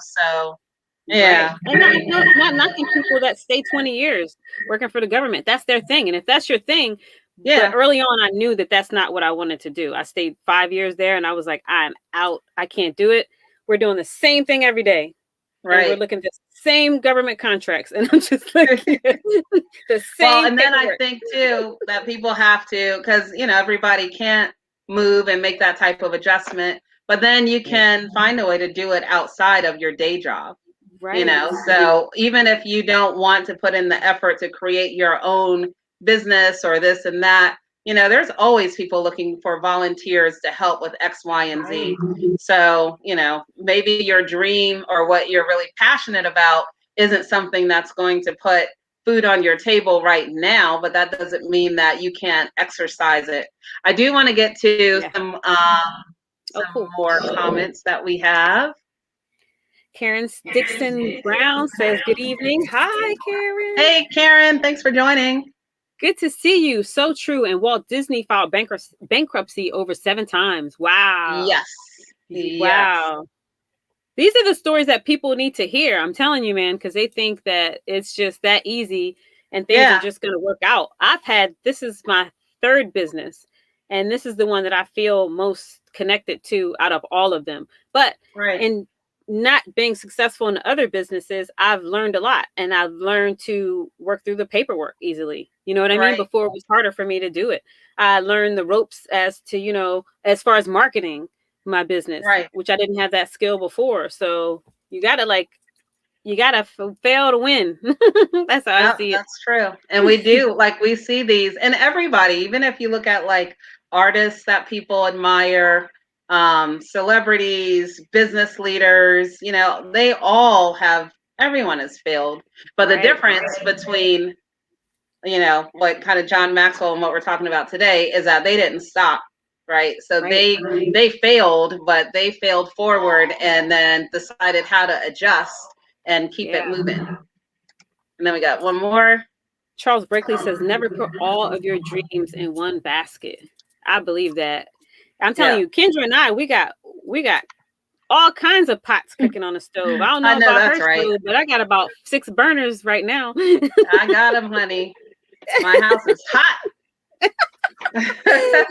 so yeah. And not knocking people that stay 20 years working for the government. That's their thing. And if that's your thing, but early on, I knew that that's not what I wanted to do. I stayed 5 years there and I was like, I'm out. I can't do it. We're doing the same thing every day. Right. We're looking at the same government contracts. And I'm just like, the same. Well, and then I think too, that people have to, because, everybody can't move and make that type of adjustment, but then you can find a way to do it outside of your day job. Right. So even if you don't want to put in the effort to create your own business or this and that, there's always people looking for volunteers to help with X, Y, and Z. So, maybe your dream or what you're really passionate about isn't something that's going to put food on your table right now, but that doesn't mean that you can't exercise it. I do want to get to some more comments that we have. Karen Dixon Brown says, good evening. Hi, Karen. Hey, Karen. Thanks for joining. Good to see you. So true. And Walt Disney filed bankruptcy over 7 times. Wow. Yes. Wow. These are the stories that people need to hear. I'm telling you, man, because they think that it's just that easy and things are just going to work out. This is my 3rd business, and this is the one that I feel most connected to out of all of them. But in not being successful in other businesses, I've learned a lot, and I've learned to work through the paperwork easily. You know what I mean? Before it was harder for me to do it. I learned the ropes as to, as far as marketing my business, which I didn't have that skill before. So you gotta fail to win. That's how I see it. That's true. And we do, we see these, and everybody, even if you look at artists that people admire, celebrities, business leaders, they all have, everyone has failed. But the difference between, what kind of John Maxwell and what we're talking about today is that they didn't stop. Right. So they failed, but they failed forward and then decided how to adjust and keep it moving. And then we got one more. Charles Brakely says, never put all of your dreams in one basket. I believe that. I'm telling you, Kendra and I, we got all kinds of pots cooking on the stove. I don't know about her stove, but I got about 6 burners right now. I got them, honey. My house is hot. So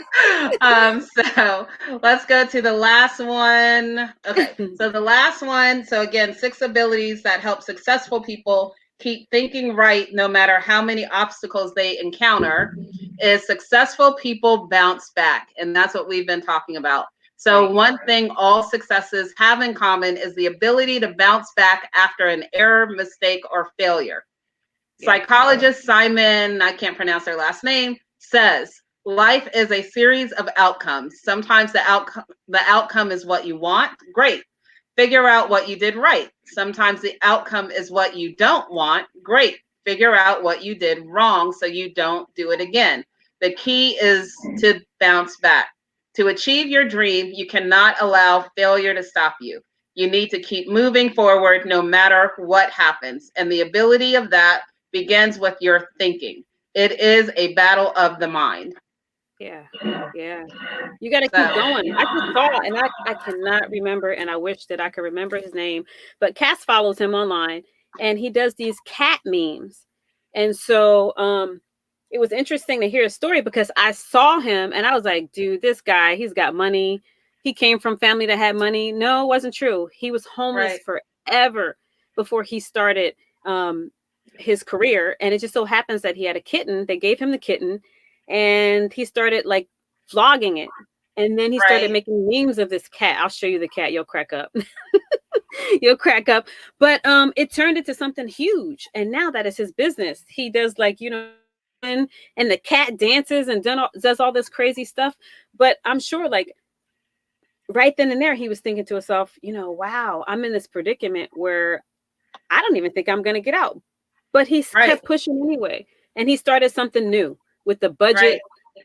let's go to the last one. Okay, so the last one. So again, 6 abilities that help successful people keep thinking right no matter how many obstacles they encounter is successful people bounce back. And that's what we've been talking about. So Right. one thing all successes have in common is the ability to bounce back after an error, mistake, or failure. Yeah. Psychologist Simon, I can't pronounce their last name, says life is a series of outcomes. Sometimes the outcome is what you want. Great. Figure out what you did right. Sometimes the outcome is what you don't want. Great. Figure out what you did wrong so you don't do it again. The key is to bounce back. To achieve your dream, you cannot allow failure to stop you. You need to keep moving forward no matter what happens. And the ability of that begins with your thinking. It is a battle of the mind. Yeah. Yeah. You got to keep So, going. I just saw, and I cannot remember, and I wish that I could remember his name, but Cass follows him online, and he does these cat memes. And so it was interesting to hear a story because I saw him and I was like, dude, this guy, he's got money. He came from family that had money. No, it wasn't true. He was homeless right, forever before he started his career. And it just so happens that he had a kitten. They gave him the kitten, and he started like vlogging it. And then he started right, making memes of this cat. I'll show you the cat. You'll crack up. You'll crack up. But it turned into something huge. And now that is his business. He does like, and the cat dances and does all this crazy stuff. But I'm sure like right then and there, he was thinking to himself, wow, I'm in this predicament where I don't even think I'm going to get out. But he right, kept pushing anyway. And he started something new with the right, budget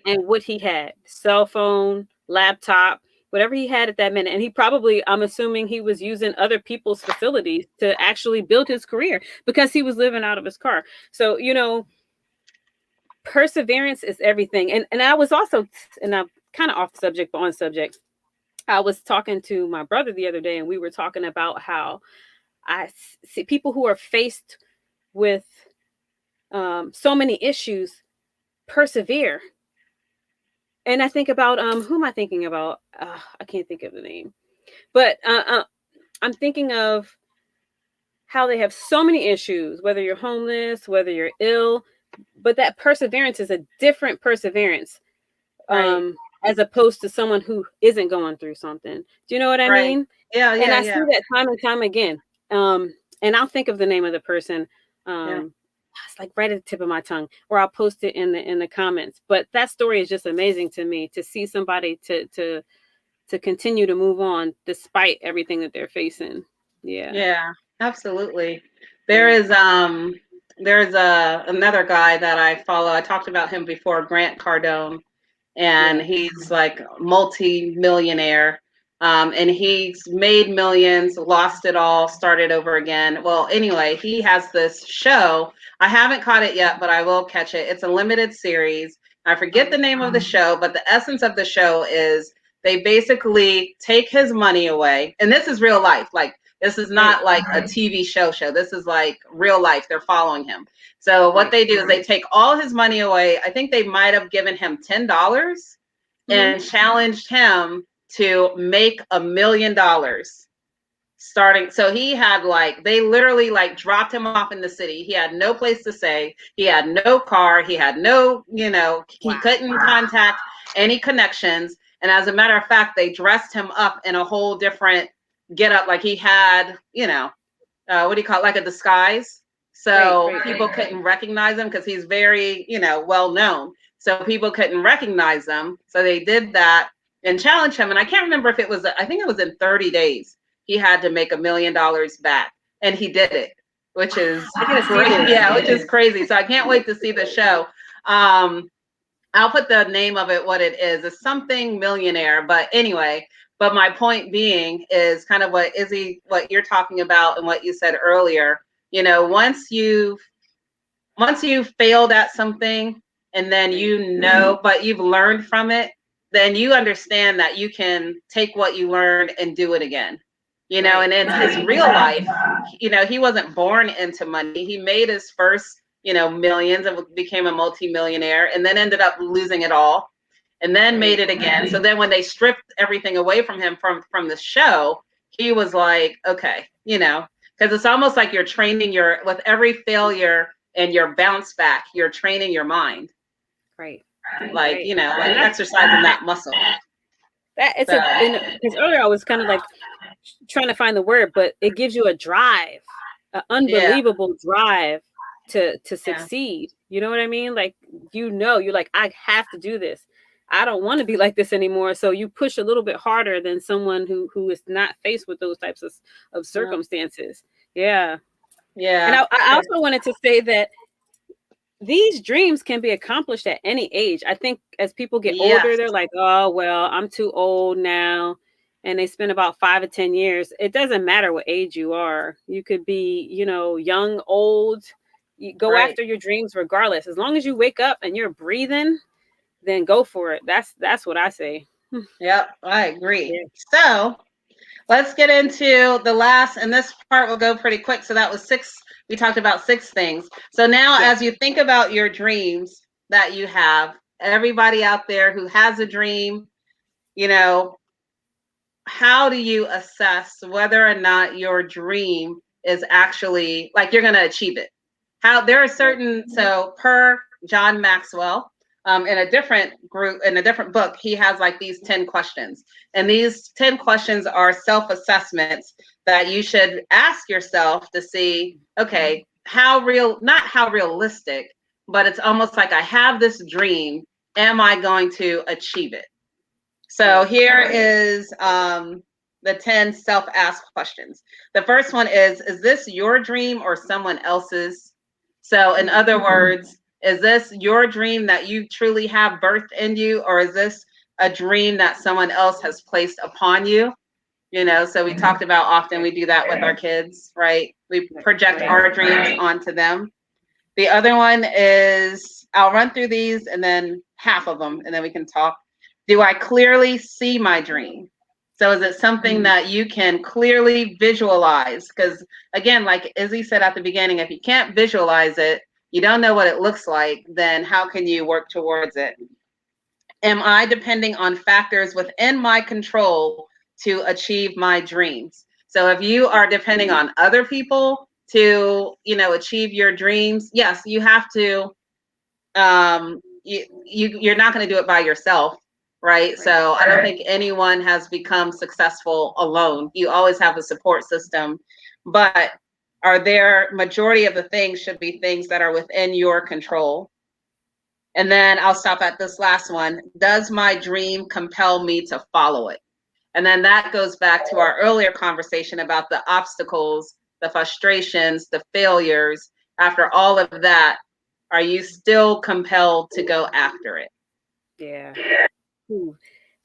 and what he had, cell phone, laptop, whatever he had at that minute. And he probably, I'm assuming he was using other people's facilities to actually build his career because he was living out of his car. So, perseverance is everything. And I was also, and I'm kind of off subject, but on subject. I was talking to my brother the other day, and we were talking about how I see people who are faced with so many issues persevere. And I think about who am I thinking about? I can't think of the name, but I'm thinking of how they have so many issues, whether you're homeless, whether you're ill, but that perseverance is a different perseverance right, as opposed to someone who isn't going through something. Do you know what I right. mean? Yeah, And yeah, I see yeah, that time and time again. And I'll think of the name of the person. yeah, It's like right at the tip of my tongue, or I'll post it in the comments. But that story is just amazing to me to see somebody to continue to move on despite everything that they're facing. Yeah, yeah, absolutely. There yeah, is there's another guy that I follow. I talked about him before, Grant Cardone, and yeah. he's like multi-millionaire. And he's made millions, lost it all, started over again. Well, anyway, he has this show. I haven't caught it yet, but I will catch it. It's a limited series. I forget the Oh, name of the show, but the essence of the show is they basically take his money away. And this is real life. Like, this is right, not like a TV show. This is like real life. They're following him. So what right. they do is they take all his money away. I think they might have given him $10 Mm-hmm. and challenged him to make $1 million starting. So he had like, they literally like dropped him off in the city. He had no place to stay. He had no car. He had no, he Wow. couldn't contact any connections. And as a matter of fact, they dressed him up in a whole different get up. Like he had, what do you call it? Like a disguise. Right, So right, people right. couldn't recognize him because he's very, well known. So people couldn't recognize him. So they did that and challenged him. And I can't remember if it was, I think it was in 30 days, he had to make $1 million back. And he did it, which is I gotta see great. this. Yeah, which is crazy. So I can't wait to see the show. I'll put the name of it, what it is. It's something millionaire. But anyway, but my point being is kind of what Izzy, what you're talking about and what you said earlier. Once you've failed at something and then Right, but you've learned from it, then you understand that you can take what you learned and do it again. right, And in his real life, he wasn't born into money. He made his first, millions and became a multimillionaire and then ended up losing it all. and then made it again. So then when they stripped everything away from him from the show, he was like, okay, because it's almost like you're training with every failure and your bounce back, you're training your mind. Right. Like, Right. like exercising that muscle. Because earlier I was kind of like trying to find the word, but it gives you a drive, an unbelievable drive to succeed. You know what I mean? Like, you're like, I have to do this. I don't want to be like this anymore. So you push a little bit harder than someone who is not faced with those types of circumstances. Yeah. And I also wanted to say that these dreams can be accomplished at any age. I think as people get older, they're like, oh, well, I'm too old now. And they spend about 5 or 10 years. It doesn't matter what age you are. You could be, young, old. You go after your dreams regardless. As long as you wake up and you're breathing, then go for it. That's what I say. Yep, I agree. Yeah. So let's get into the last, and this part will go pretty quick. So that was 6. We talked about 6 things. So now as you think about your dreams that you have, everybody out there who has a dream, how do you assess whether or not your dream is actually, like, you're going to achieve it? There are certain, so per John Maxwell, in a different group, in a different book, he has like these 10 questions. And these 10 questions are self-assessments that you should ask yourself to see, okay, not how realistic, but it's almost like I have this dream. Am I going to achieve it? So here is the 10 self-asked questions. The first one is this your dream or someone else's? So in other words, is this your dream that you truly have birthed in you, or is this a dream that someone else has placed upon you? So we talked about often we do that with our kids, right? We project our dreams onto them. The other one is, I'll run through these and then half of them, and then we can talk. Do I clearly see my dream? So is it something that you can clearly visualize? Because again, like Izzi said at the beginning, if you can't visualize it, you don't know what it looks like, then how can you work towards it? Am I depending on factors within my control to achieve my dreams? So if you are depending on other people to, achieve your dreams, yes, you have to, you're not going to do it by yourself. Right. So I don't think anyone has become successful alone. You always have a support system, but majority of the things should be things that are within your control. And then I'll stop at this last one. Does my dream compel me to follow it? And then that goes back to our earlier conversation about the obstacles, the frustrations, the failures. After all of that, are you still compelled to go after it? Yeah. Ooh.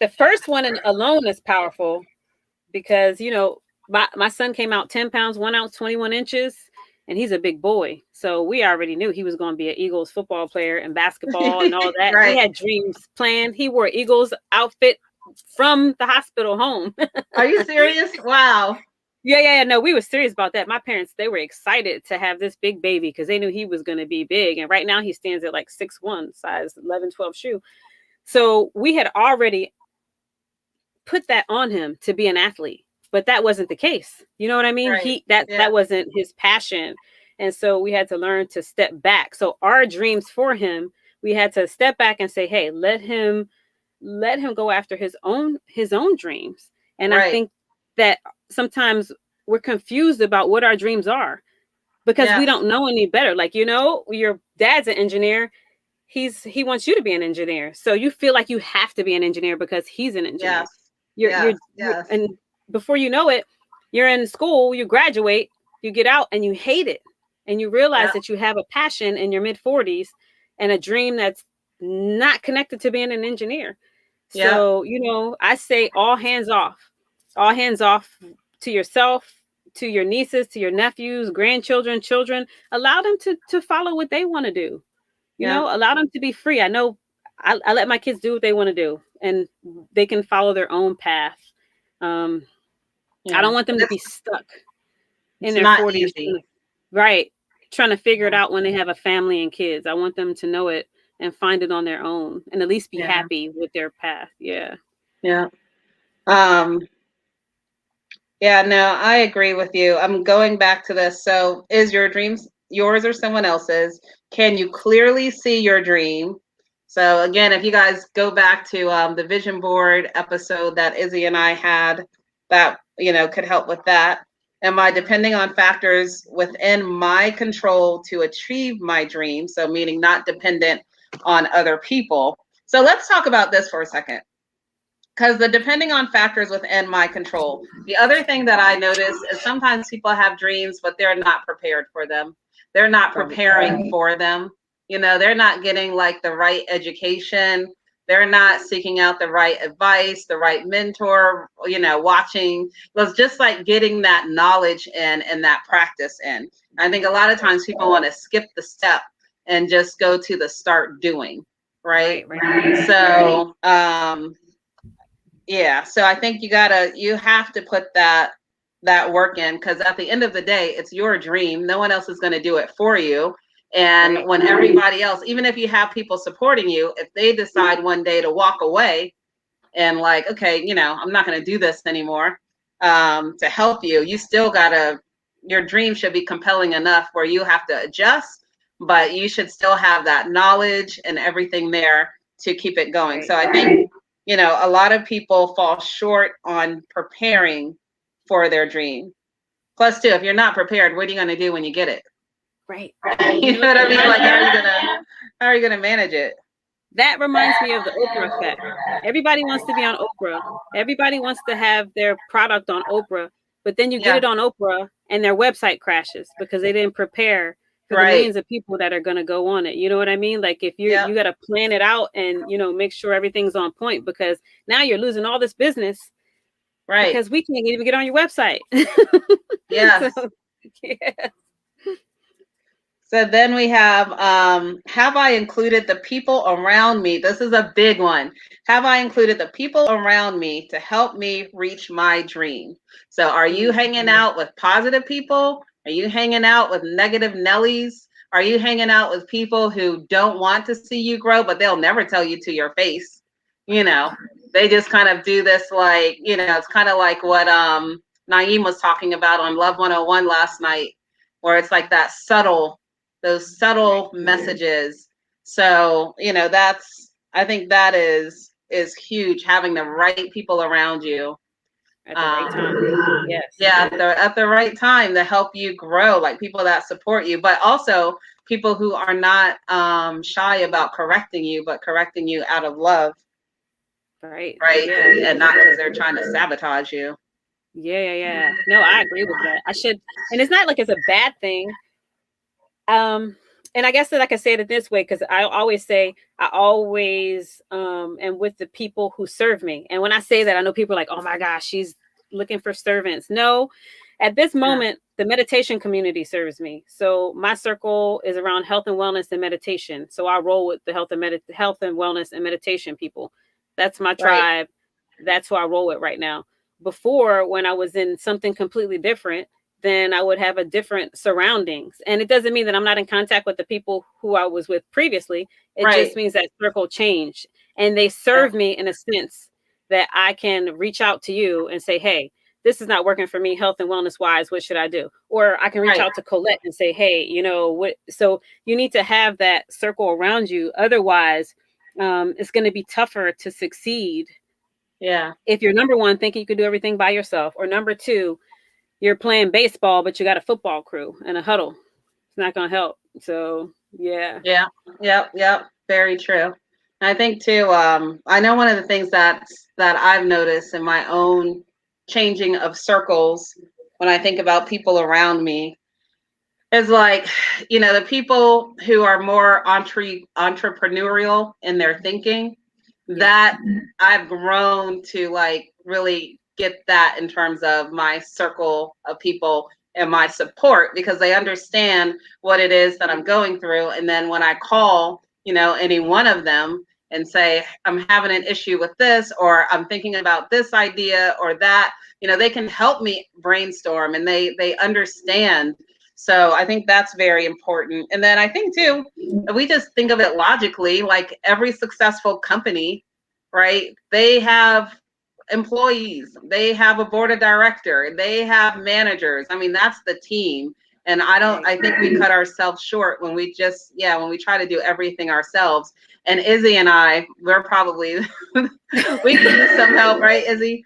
The first one alone is powerful because, my son came out 10 pounds, 1 ounce, 21 inches, and he's a big boy. So we already knew he was going to be an Eagles football player and basketball and all that. Right. He had dreams planned. He wore Eagles outfit from the hospital home. Are you serious? Wow. Yeah. No, we were serious about that. My parents, they were excited to have this big baby because they knew he was going to be big. And right now he stands at like 6'1", size 11, 12 shoe. So we had already put that on him to be an athlete, but that wasn't the case. You know what I mean? Right. That wasn't his passion. And so we had to learn to step back. So our dreams for him, we had to step back and say, hey, let him go after his own dreams. And I think that sometimes we're confused about what our dreams are because we don't know any better. Like, your dad's an engineer. He wants you to be an engineer. So you feel like you have to be an engineer because he's an engineer. Yes. You're, and before you know it, you're in school, you graduate, you get out and you hate it. And you realize that you have a passion in your mid 40s and a dream that's not connected to being an engineer. So, I say all hands off to yourself, to your nieces, to your nephews, grandchildren, children. Allow them to follow what they want to do. Allow them to be free. I know I let my kids do what they want to do and they can follow their own path. I don't want them to be stuck in their 40s. Right. Trying to figure it out when they have a family and kids. I want them to know it and find it on their own and at least be Yeah. happy with their path. Yeah. Yeah. Um, yeah, no, I agree with you. I'm going back to this. So, is your dreams yours or someone else's? Can you clearly see your dream? So, again, if you guys go back to the vision board episode that Izzy and I had, that could help with that. Am I depending on factors within my control to achieve my dream? So, meaning not dependent on other people. So, let's talk about this for a second. Because the depending on factors within my control. The other thing that I notice is sometimes people have dreams, but they're not prepared for them. They're not preparing for them. They're not getting like the right education. They're not seeking out the right advice, the right mentor, watching. It was just like getting that knowledge in and that practice in. I think a lot of times people want to skip the step and just go to the start doing, right? So, yeah, so I think you have to put that work in, because at the end of the day, it's your dream. No one else is going to do it for you. And when everybody else, even if you have people supporting you, if they decide one day to walk away and like, okay, I'm not going to do this anymore, to help you, you still your dream should be compelling enough where you have to adjust, but you should still have that knowledge and everything there to keep it going. So I think a lot of people fall short on preparing for their dream. Plus, too, if you're not prepared, what are you going to do when you get it? Right. You know what I mean? Like, how are you gonna manage it? That reminds me of the Oprah effect. Everybody wants to be on Oprah. Everybody wants to have their product on Oprah, but then you get it on Oprah and their website crashes because they didn't prepare for the millions of people that are going to go on it. You know what I mean? Like if you got to plan it out and, make sure everything's on point, because now you're losing all this business. Right. Because we can't even get on your website. Yes. So, yeah. So then we have I included the people around me? This is a big one. Have I included the people around me to help me reach my dream? So are you hanging out with positive people? Are you hanging out with negative Nellies? Are you hanging out with people who don't want to see you grow, but they'll never tell you to your face? They just kind of do this like, it's kind of like what Naeem was talking about on Love 101 last night, where it's like those subtle messages. So, I think that is huge, having the right people around you. At the right time. Yes. Yeah, at the right time to help you grow, like people that support you, but also people who are not shy about correcting you, but correcting you out of love. Right. Yeah. And not because they're trying to sabotage you. Yeah. No, I agree with that. And it's not like it's a bad thing. And I guess that I can say it this way, because I always am with the people who serve me. And when I say that, I know people are like, oh my gosh, she's looking for servants. No, at this moment, the meditation community serves me. So my circle is around health and wellness and meditation. So I roll with the health and wellness and meditation people. That's my tribe. That's who I roll with right now. Before, when I was in something completely different, then I would have a different surroundings. And it doesn't mean that I'm not in contact with the people who I was with previously. It just means that circle changed. And they serve me in a sense that I can reach out to you and say, hey, this is not working for me health and wellness wise. What should I do? Or I can reach out to Colette and say, hey, what? So you need to have that circle around you. Otherwise, it's going to be tougher to succeed. Yeah. If you're number one, thinking you could do everything by yourself, or number two, you're playing baseball, but you got a football crew and a huddle. It's not going to help. So, yeah. Yep. Very true. I think too, I know one of the things that I've noticed in my own changing of circles when I think about people around me is like, the people who are more entrepreneurial in their thinking, that I've grown to like really get that in terms of my circle of people and my support, because they understand what it is that I'm going through. And then when I call, any one of them and say, I'm having an issue with this, or I'm thinking about this idea or that, they can help me brainstorm, and they understand. So I think that's very important. And then I think too, if we just think of it logically, like every successful company, right? They have employees, they have a board of director, they have managers. I mean, that's the team. And I think we cut ourselves short when we just, when we try to do everything ourselves. And Izzi and I, we're probably, we could use some help, right, Izzi?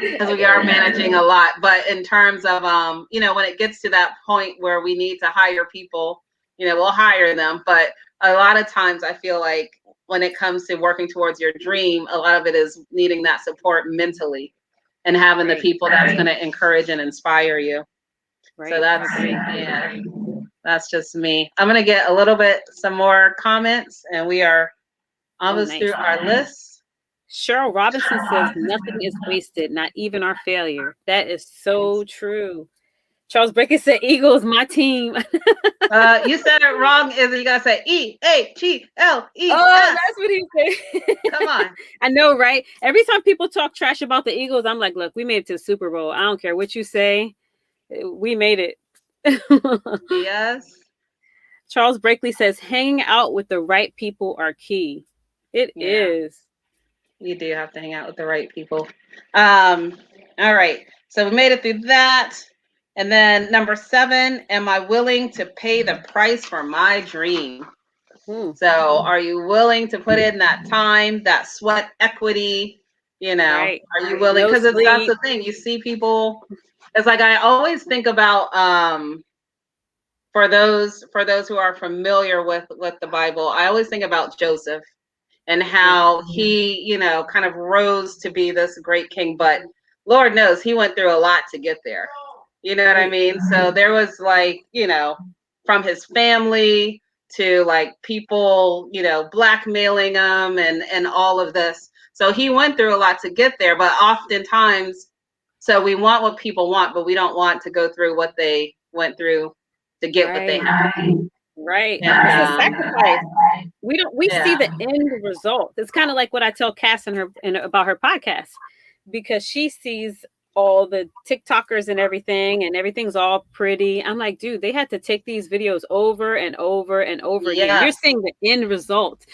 Because we are managing a lot. But in terms of, when it gets to that point where we need to hire people, we'll hire them. But a lot of times I feel like when it comes to working towards your dream, a lot of it is needing that support mentally and having the people that's going to encourage and inspire you. So that's just me. I'm going to get a little bit, some more comments, and we are almost through our list. Cheryl Robinson says, nothing is wasted, not even our failure. That is so true. Charles Brickett said, Eagles, my team. You said it wrong, Izzy. You gotta say E-A-G-L-E. Oh, that's what he said. Come on. I know, right? Every time people talk trash about the Eagles, I'm like, look, we made it to the Super Bowl. I don't care what you say. We made it. Yes. Charles Brakely says, hanging out with the right people are key. It is. You do have to hang out with the right people. All right. So we made it through that. And then number 7, am I willing to pay the price for my dream? So are you willing to put in that time, that sweat equity? Are you willing? Because that's the thing. You see people, it's like I always think about for those who are familiar with the Bible, I always think about Joseph and how he, kind of rose to be this great king. But Lord knows he went through a lot to get there. You know what I mean? So there was like, from his family to like people, blackmailing him and all of this. So he went through a lot to get there. But oftentimes, so we want what people want, but we don't want to go through what they went through to get what they have. Right. It's a sacrifice. We see the end result. It's kind of like what I tell Cass about her podcast, because she sees all the TikTokers and everything's all pretty. I'm like, dude, they had to take these videos over and over and over again. You're seeing the end result.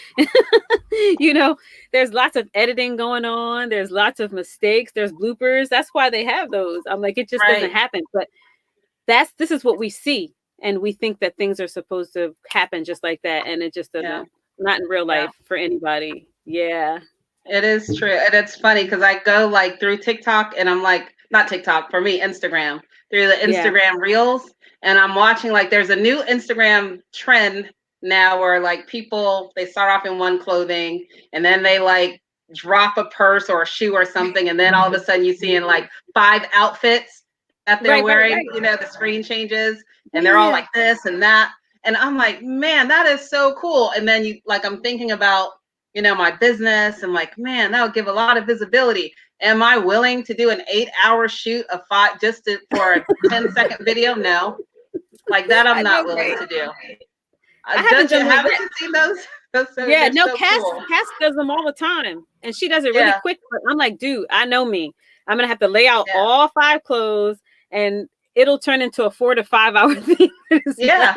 There's lots of editing going on. There's lots of mistakes. There's bloopers. That's why they have those. I'm like, it just doesn't happen. But this is what we see. And we think that things are supposed to happen just like that. And it just doesn't, not in real life for anybody. Yeah. It is true. And it's funny because I go like through TikTok and I'm like, not TikTok, for me, Instagram, through the Instagram reels. And I'm watching, like, there's a new Instagram trend now where like people, they start off in one clothing and then they like drop a purse or a shoe or something. And then all of a sudden you see in like 5 outfits that they're wearing, the screen changes and they're all like this and that. And I'm like, man, that is so cool. And then I'm thinking about, my business and like, man, that would give a lot of visibility. Am I willing to do an 8-hour shoot of 5 for a 10-second video? No, like that I'm not willing to do. Haven't you seen those? Cass does them all the time, and she does it really quick. But I'm like, dude, I know me. I'm gonna have to lay out all 5 clothes, and it'll turn into a 4 to 5 hour thing. Yeah.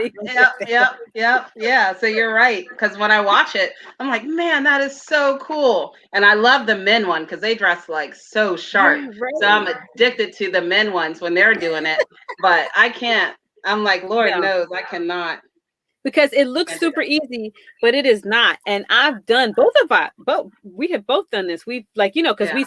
So you're right. Because when I watch it, I'm like, man, that is so cool. And I love the men one because they dress like so sharp. So I'm addicted to the men ones when they're doing it. But I can't. I'm like, Lord knows I cannot. Because it looks super easy, but it is not. And I've done we have both done this. We've because we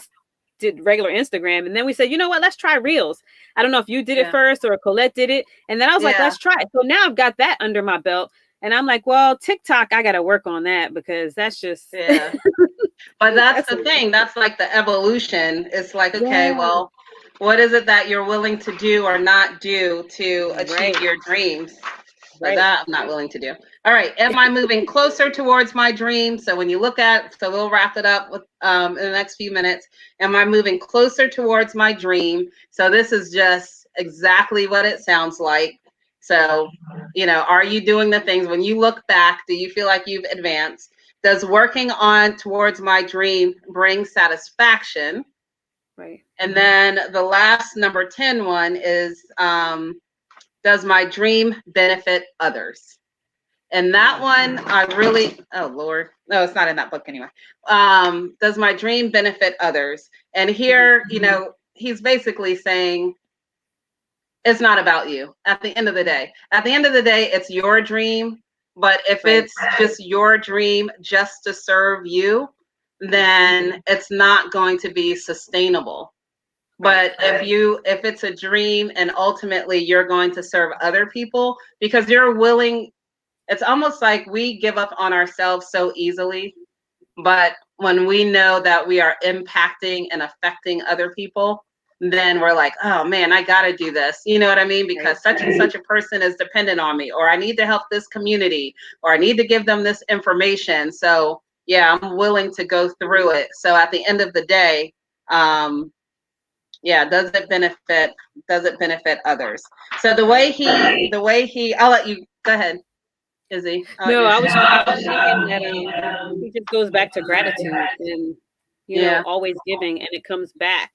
did regular Instagram, and then we said, you know what, let's try reels. I don't know if you did it first or Colette did it, and then I was like, let's try it. So now I've got that under my belt, and I'm like, well, TikTok, I got to work on that because that's just but that's the thing. That's like the evolution. It's like, okay, well, what is it that you're willing to do or not do to achieve your dreams? That I'm not willing to do. All right. Am I moving closer towards my dream? So when you look at, so we'll wrap it up with in the next few minutes. Am I moving closer towards my dream? So this is just exactly what it sounds like. So, are you doing the things when you look back? Do you feel like you've advanced? Does working on towards my dream bring satisfaction? Right. And then the last number 10 one is, does my dream benefit others? And that one, I really, oh Lord, no, it's not in that book anyway. Does my dream benefit others? And here, you know, he's basically saying, it's not about you at the end of the day. At the end of the day, it's your dream. But if it's just your dream just to serve you, then it's not going to be sustainable. But if it's a dream and ultimately you're going to serve other people because you're willing, it's almost like we give up on ourselves so easily. But when we know that we are impacting and affecting other people, then we're like, oh man, I got to do this. You know what I mean? Because such and such a person is dependent on me, or I need to help this community, or I need to give them this information. So yeah, I'm willing to go through it. So at the end of the day, yeah, does it benefit others? So the way he, I'll let you go ahead, Izzy. No, I was thinking that it just goes back to gratitude and Yeah. always giving, and it comes back.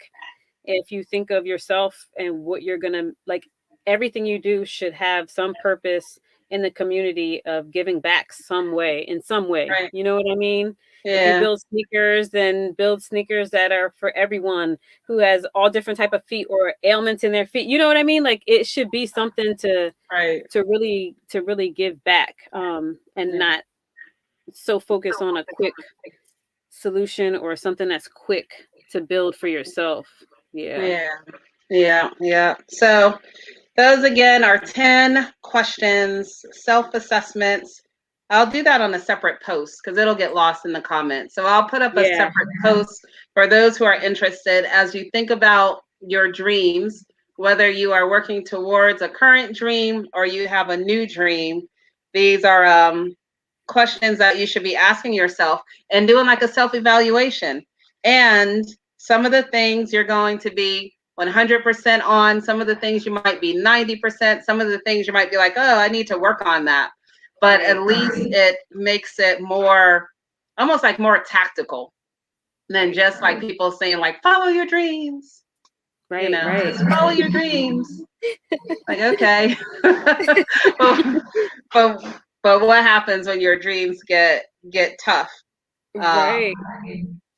If you think of yourself and what you're gonna like, everything you do should have some purpose in the community of giving back in some way. Right. You know what I mean? If you Yeah. build sneakers, then build sneakers that are for everyone who has all different type of feet or ailments in their feet. You know what I mean? Like, it should be something to Right. really give back, and not so focused on a quick solution or something that's quick to build for yourself. Yeah. Yeah. So those again are 10 questions, self-assessments. I'll do that on a separate post because it'll get lost in the comments. So I'll put up a separate post for those who are interested as you think about your dreams, whether you are working towards a current dream or you have a new dream. These are questions that you should be asking yourself and doing like a self-evaluation. And some of the things you're going to be 100% on, some of the things you might be 90%, some of the things you might be like, oh, I need to work on that. But at least it makes it more, almost like more tactical than just like people saying like, follow your dreams. Just follow your dreams. Like, okay. but what happens when your dreams get tough?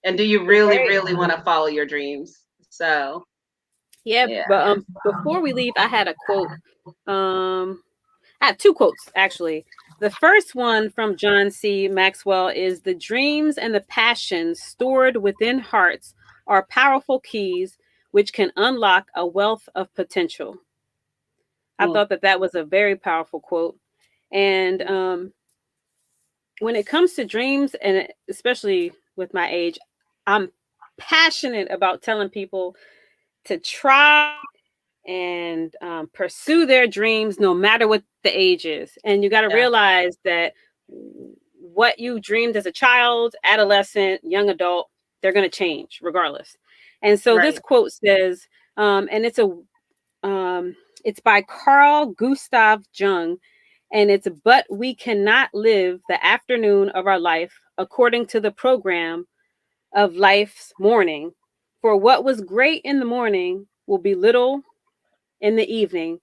And do you really want to follow your dreams? So yeah. But before we leave, I had a quote. I have two quotes actually. The first one from John C. Maxwell is, "The dreams and the passions stored within hearts are powerful keys which can unlock a wealth of potential." I thought that was a very powerful quote. And when it comes to dreams, and especially with my age, I'm passionate about telling people to try and pursue their dreams no matter what the age is. And you got to realize that what you dreamed as a child, adolescent, young adult, they're going to change regardless. And so this quote says, and it's by Carl Gustav Jung, and it's, "But we cannot live the afternoon of our life according to the program of life's morning. For what was great in the morning will be little in the evening,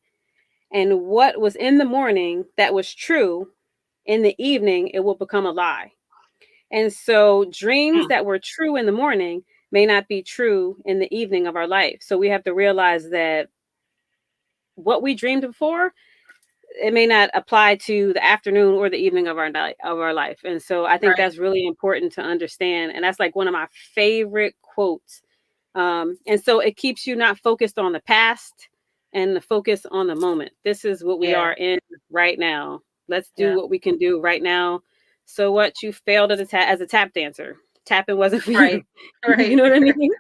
and what was in the morning that was true in the evening, it will become a lie." And so dreams that were true in the morning may not be true in the evening of our life. So we have to realize that what we dreamed before, it may not apply to the afternoon or the evening of our life. And so I think that's really important to understand. And that's like one of my favorite quotes. And so it keeps you not focused on the past and the focus on the moment. This is what we are in right now. Let's do what we can do right now. So what, you failed as a tap dancer. Tapping wasn't for you. You know what I mean?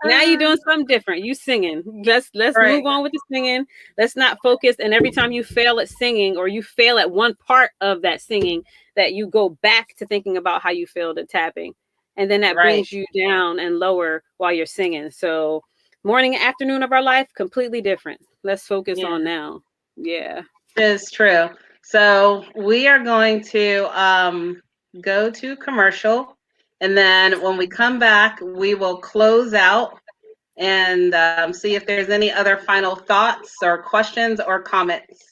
Now you're doing something different. You singing. Let's move on with the singing. Let's not focus. And every time you fail at singing, or you fail at one part of that singing, that you go back to thinking about how you failed at tapping. And then that brings you down and lower while you're singing. So morning and afternoon of our life, completely different. Let's focus on now. Yeah. It's true. So we are going to go to commercial. And then when we come back, we will close out and see if there's any other final thoughts or questions or comments.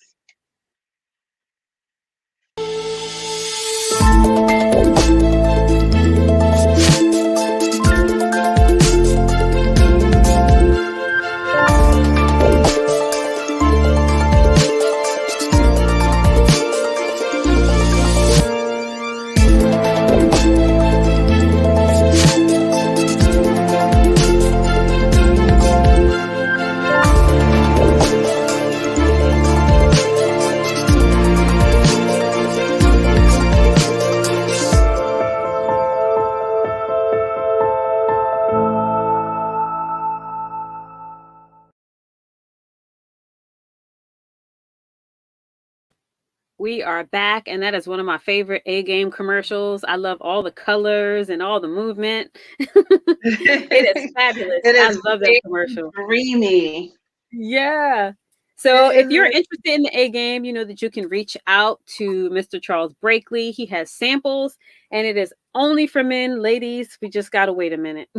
We are back, and that is one of my favorite A Game commercials. I love all the colors and all the movement. It is fabulous. It I is love that commercial. dreamy. Yeah. So if you're interested in the A Game, you know that you can reach out to Mr. Charles Brakely. He has samples, and it is only for men. Ladies, we just got to wait a minute.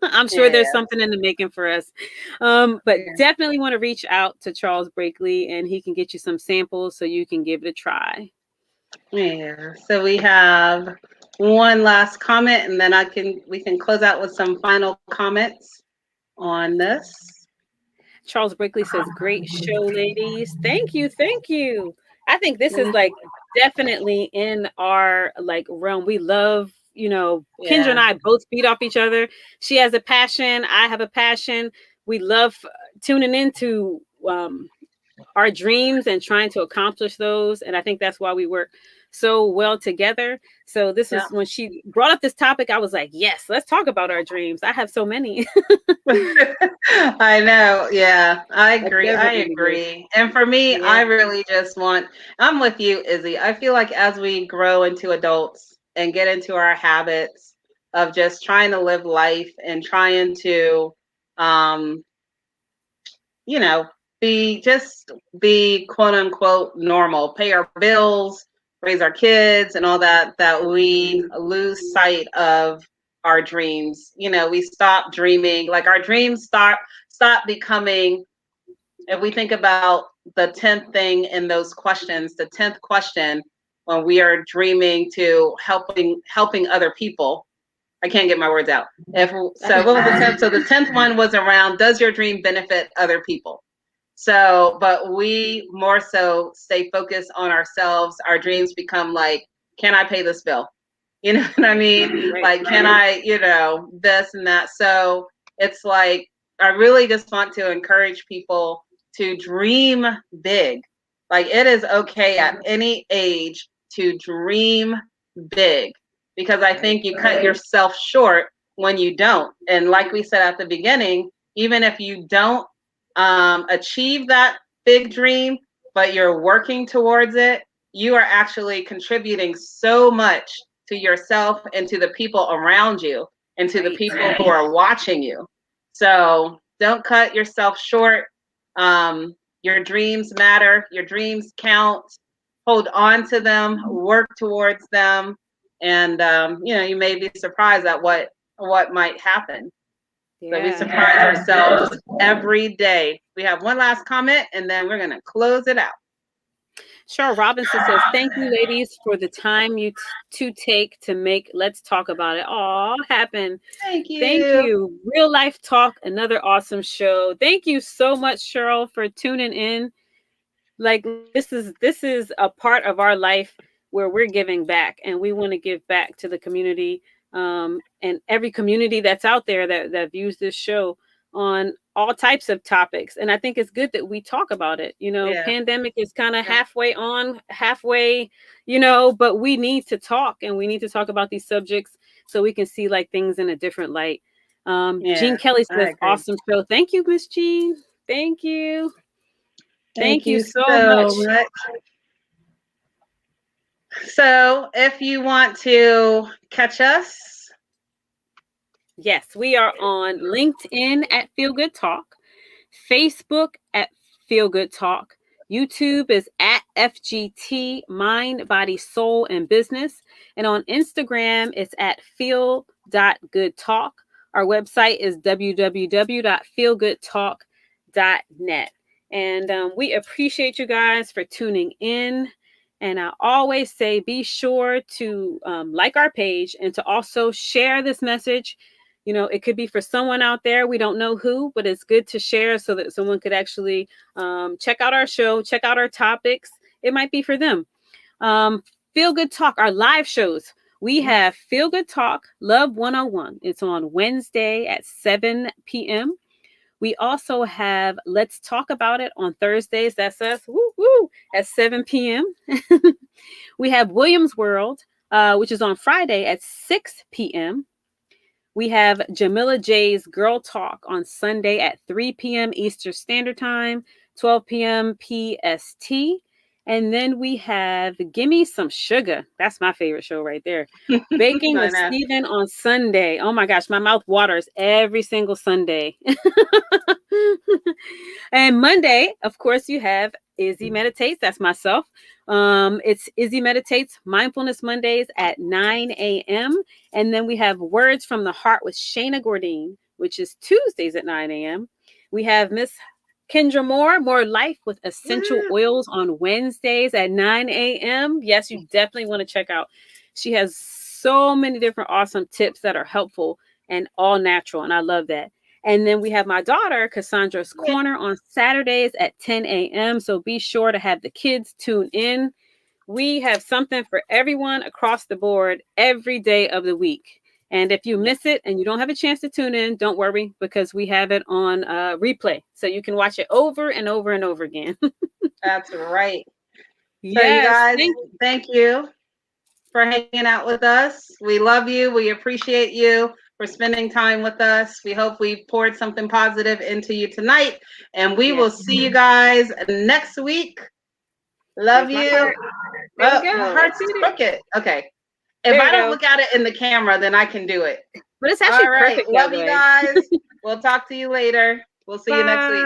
I'm sure there's something in the making for us. But definitely want to reach out to Charles Brakely, and he can get you some samples so you can give it a try. Yeah. So we have one last comment, and then we can close out with some final comments on this. Charles Brakely says, "Great show, ladies. Thank you. Thank you. I think this is like definitely in our like realm. We love, Kendra and I both feed off each other. She has a passion. I have a passion. We love tuning into our dreams and trying to accomplish those. And I think that's why we work so well together. So this was when she brought up this topic, I was like, yes, let's talk about our dreams. I have so many. I know. Yeah, I agree. And for me, I really just I'm with you, Izzy. I feel like as we grow into adults and get into our habits of just trying to live life and trying to, you know, be quote unquote normal, pay our bills, raise our kids and all that, that we lose sight of our dreams. We stop dreaming, like our dreams stop becoming, if we think about the 10th thing in those questions, the 10th question, when we are dreaming to helping other people. I can't get my words out. What was the 10th? So the 10th one was around, does your dream benefit other people? So, but we more so stay focused on ourselves. Our dreams become like, can I pay this bill? You know what I mean? Like, can I, this and that. So it's like, I really just want to encourage people to dream big. Like, it is okay at any age to dream big, because I think you cut yourself short when you don't. And like we said at the beginning, even if you don't achieve that big dream, but you're working towards it, you are actually contributing so much to yourself and to the people around you and to the people who are watching you. So don't cut yourself short. Your dreams matter. Your dreams count. Hold on to them. Work towards them. And, you may be surprised at what might happen. So we surprise ourselves every day. We have one last comment, and then we're going to close it out. Cheryl Robinson says, thank you, ladies, for the time you take to make Let's Talk About It all happen. Thank you. Thank you. Real Life Talk, another awesome show. Thank you so much, Cheryl, for tuning in. Like, this is a part of our life where we're giving back, and we want to give back to the community, and every community that's out there that views this show on all types of topics. And I think it's good that we talk about it. Pandemic is kind of halfway on, halfway, but we need to talk, and we need to talk about these subjects so we can see like things in a different light. Jean Kelly says, awesome show. Thank you, Miss Jean. Thank you. Thank you so much. So if you want to catch us, yes, we are on LinkedIn at Feel Good Talk, Facebook at Feel Good Talk, YouTube is at FGT Mind, Body, Soul, and Business, and on Instagram it's at feel.goodtalk. Our website is www.feelgoodtalk.net. And we appreciate you guys for tuning in. And I always say be sure to like our page and to also share this message. You know, it could be for someone out there. We don't know who, but it's good to share so that someone could actually check out our show, check out our topics. It might be for them. Feel Good Talk, our live shows. We have Feel Good Talk, Love 101. It's on Wednesday at 7 p.m. We also have Let's Talk About It on Thursdays. That's us, woo, woo, at 7 p.m. We have Williams World, which is on Friday at 6 p.m. We have Jamila J's Girl Talk on Sunday at 3 p.m. Eastern Standard Time, 12 p.m. PST. And then we have Gimme Some Sugar. That's my favorite show right there. Baking with Steven on Sunday. Oh my gosh, my mouth waters every single Sunday. And Monday, of course, you have Izzi Meditates. That's myself. It's Izzi Meditates Mindfulness Mondays at 9 a.m. And then we have Words from the Heart with Shayna Gordine, which is Tuesdays at 9 a.m. We have Miss Kendra More Life with Essential Oils on Wednesdays at 9 a.m. Yes, you definitely want to check out. She has so many different awesome tips that are helpful and all natural, and I love that. And then we have my daughter, Cassandra's Corner, on Saturdays at 10 a.m. So be sure to have the kids tune in. We have something for everyone across the board every day of the week. And if you miss it and you don't have a chance to tune in, don't worry, because we have it on replay. So you can watch it over and over and over again. That's right. Yes, so you guys, thank you for hanging out with us. We love you. We appreciate you for spending time with us. We hope we poured something positive into you tonight. And we will see you guys next week. Love you. There we go. Heart's crooked. Okay. If I don't look at it in the camera, then I can do it. But it's actually perfect. Love you guys. We'll talk to you later. We'll see you next week.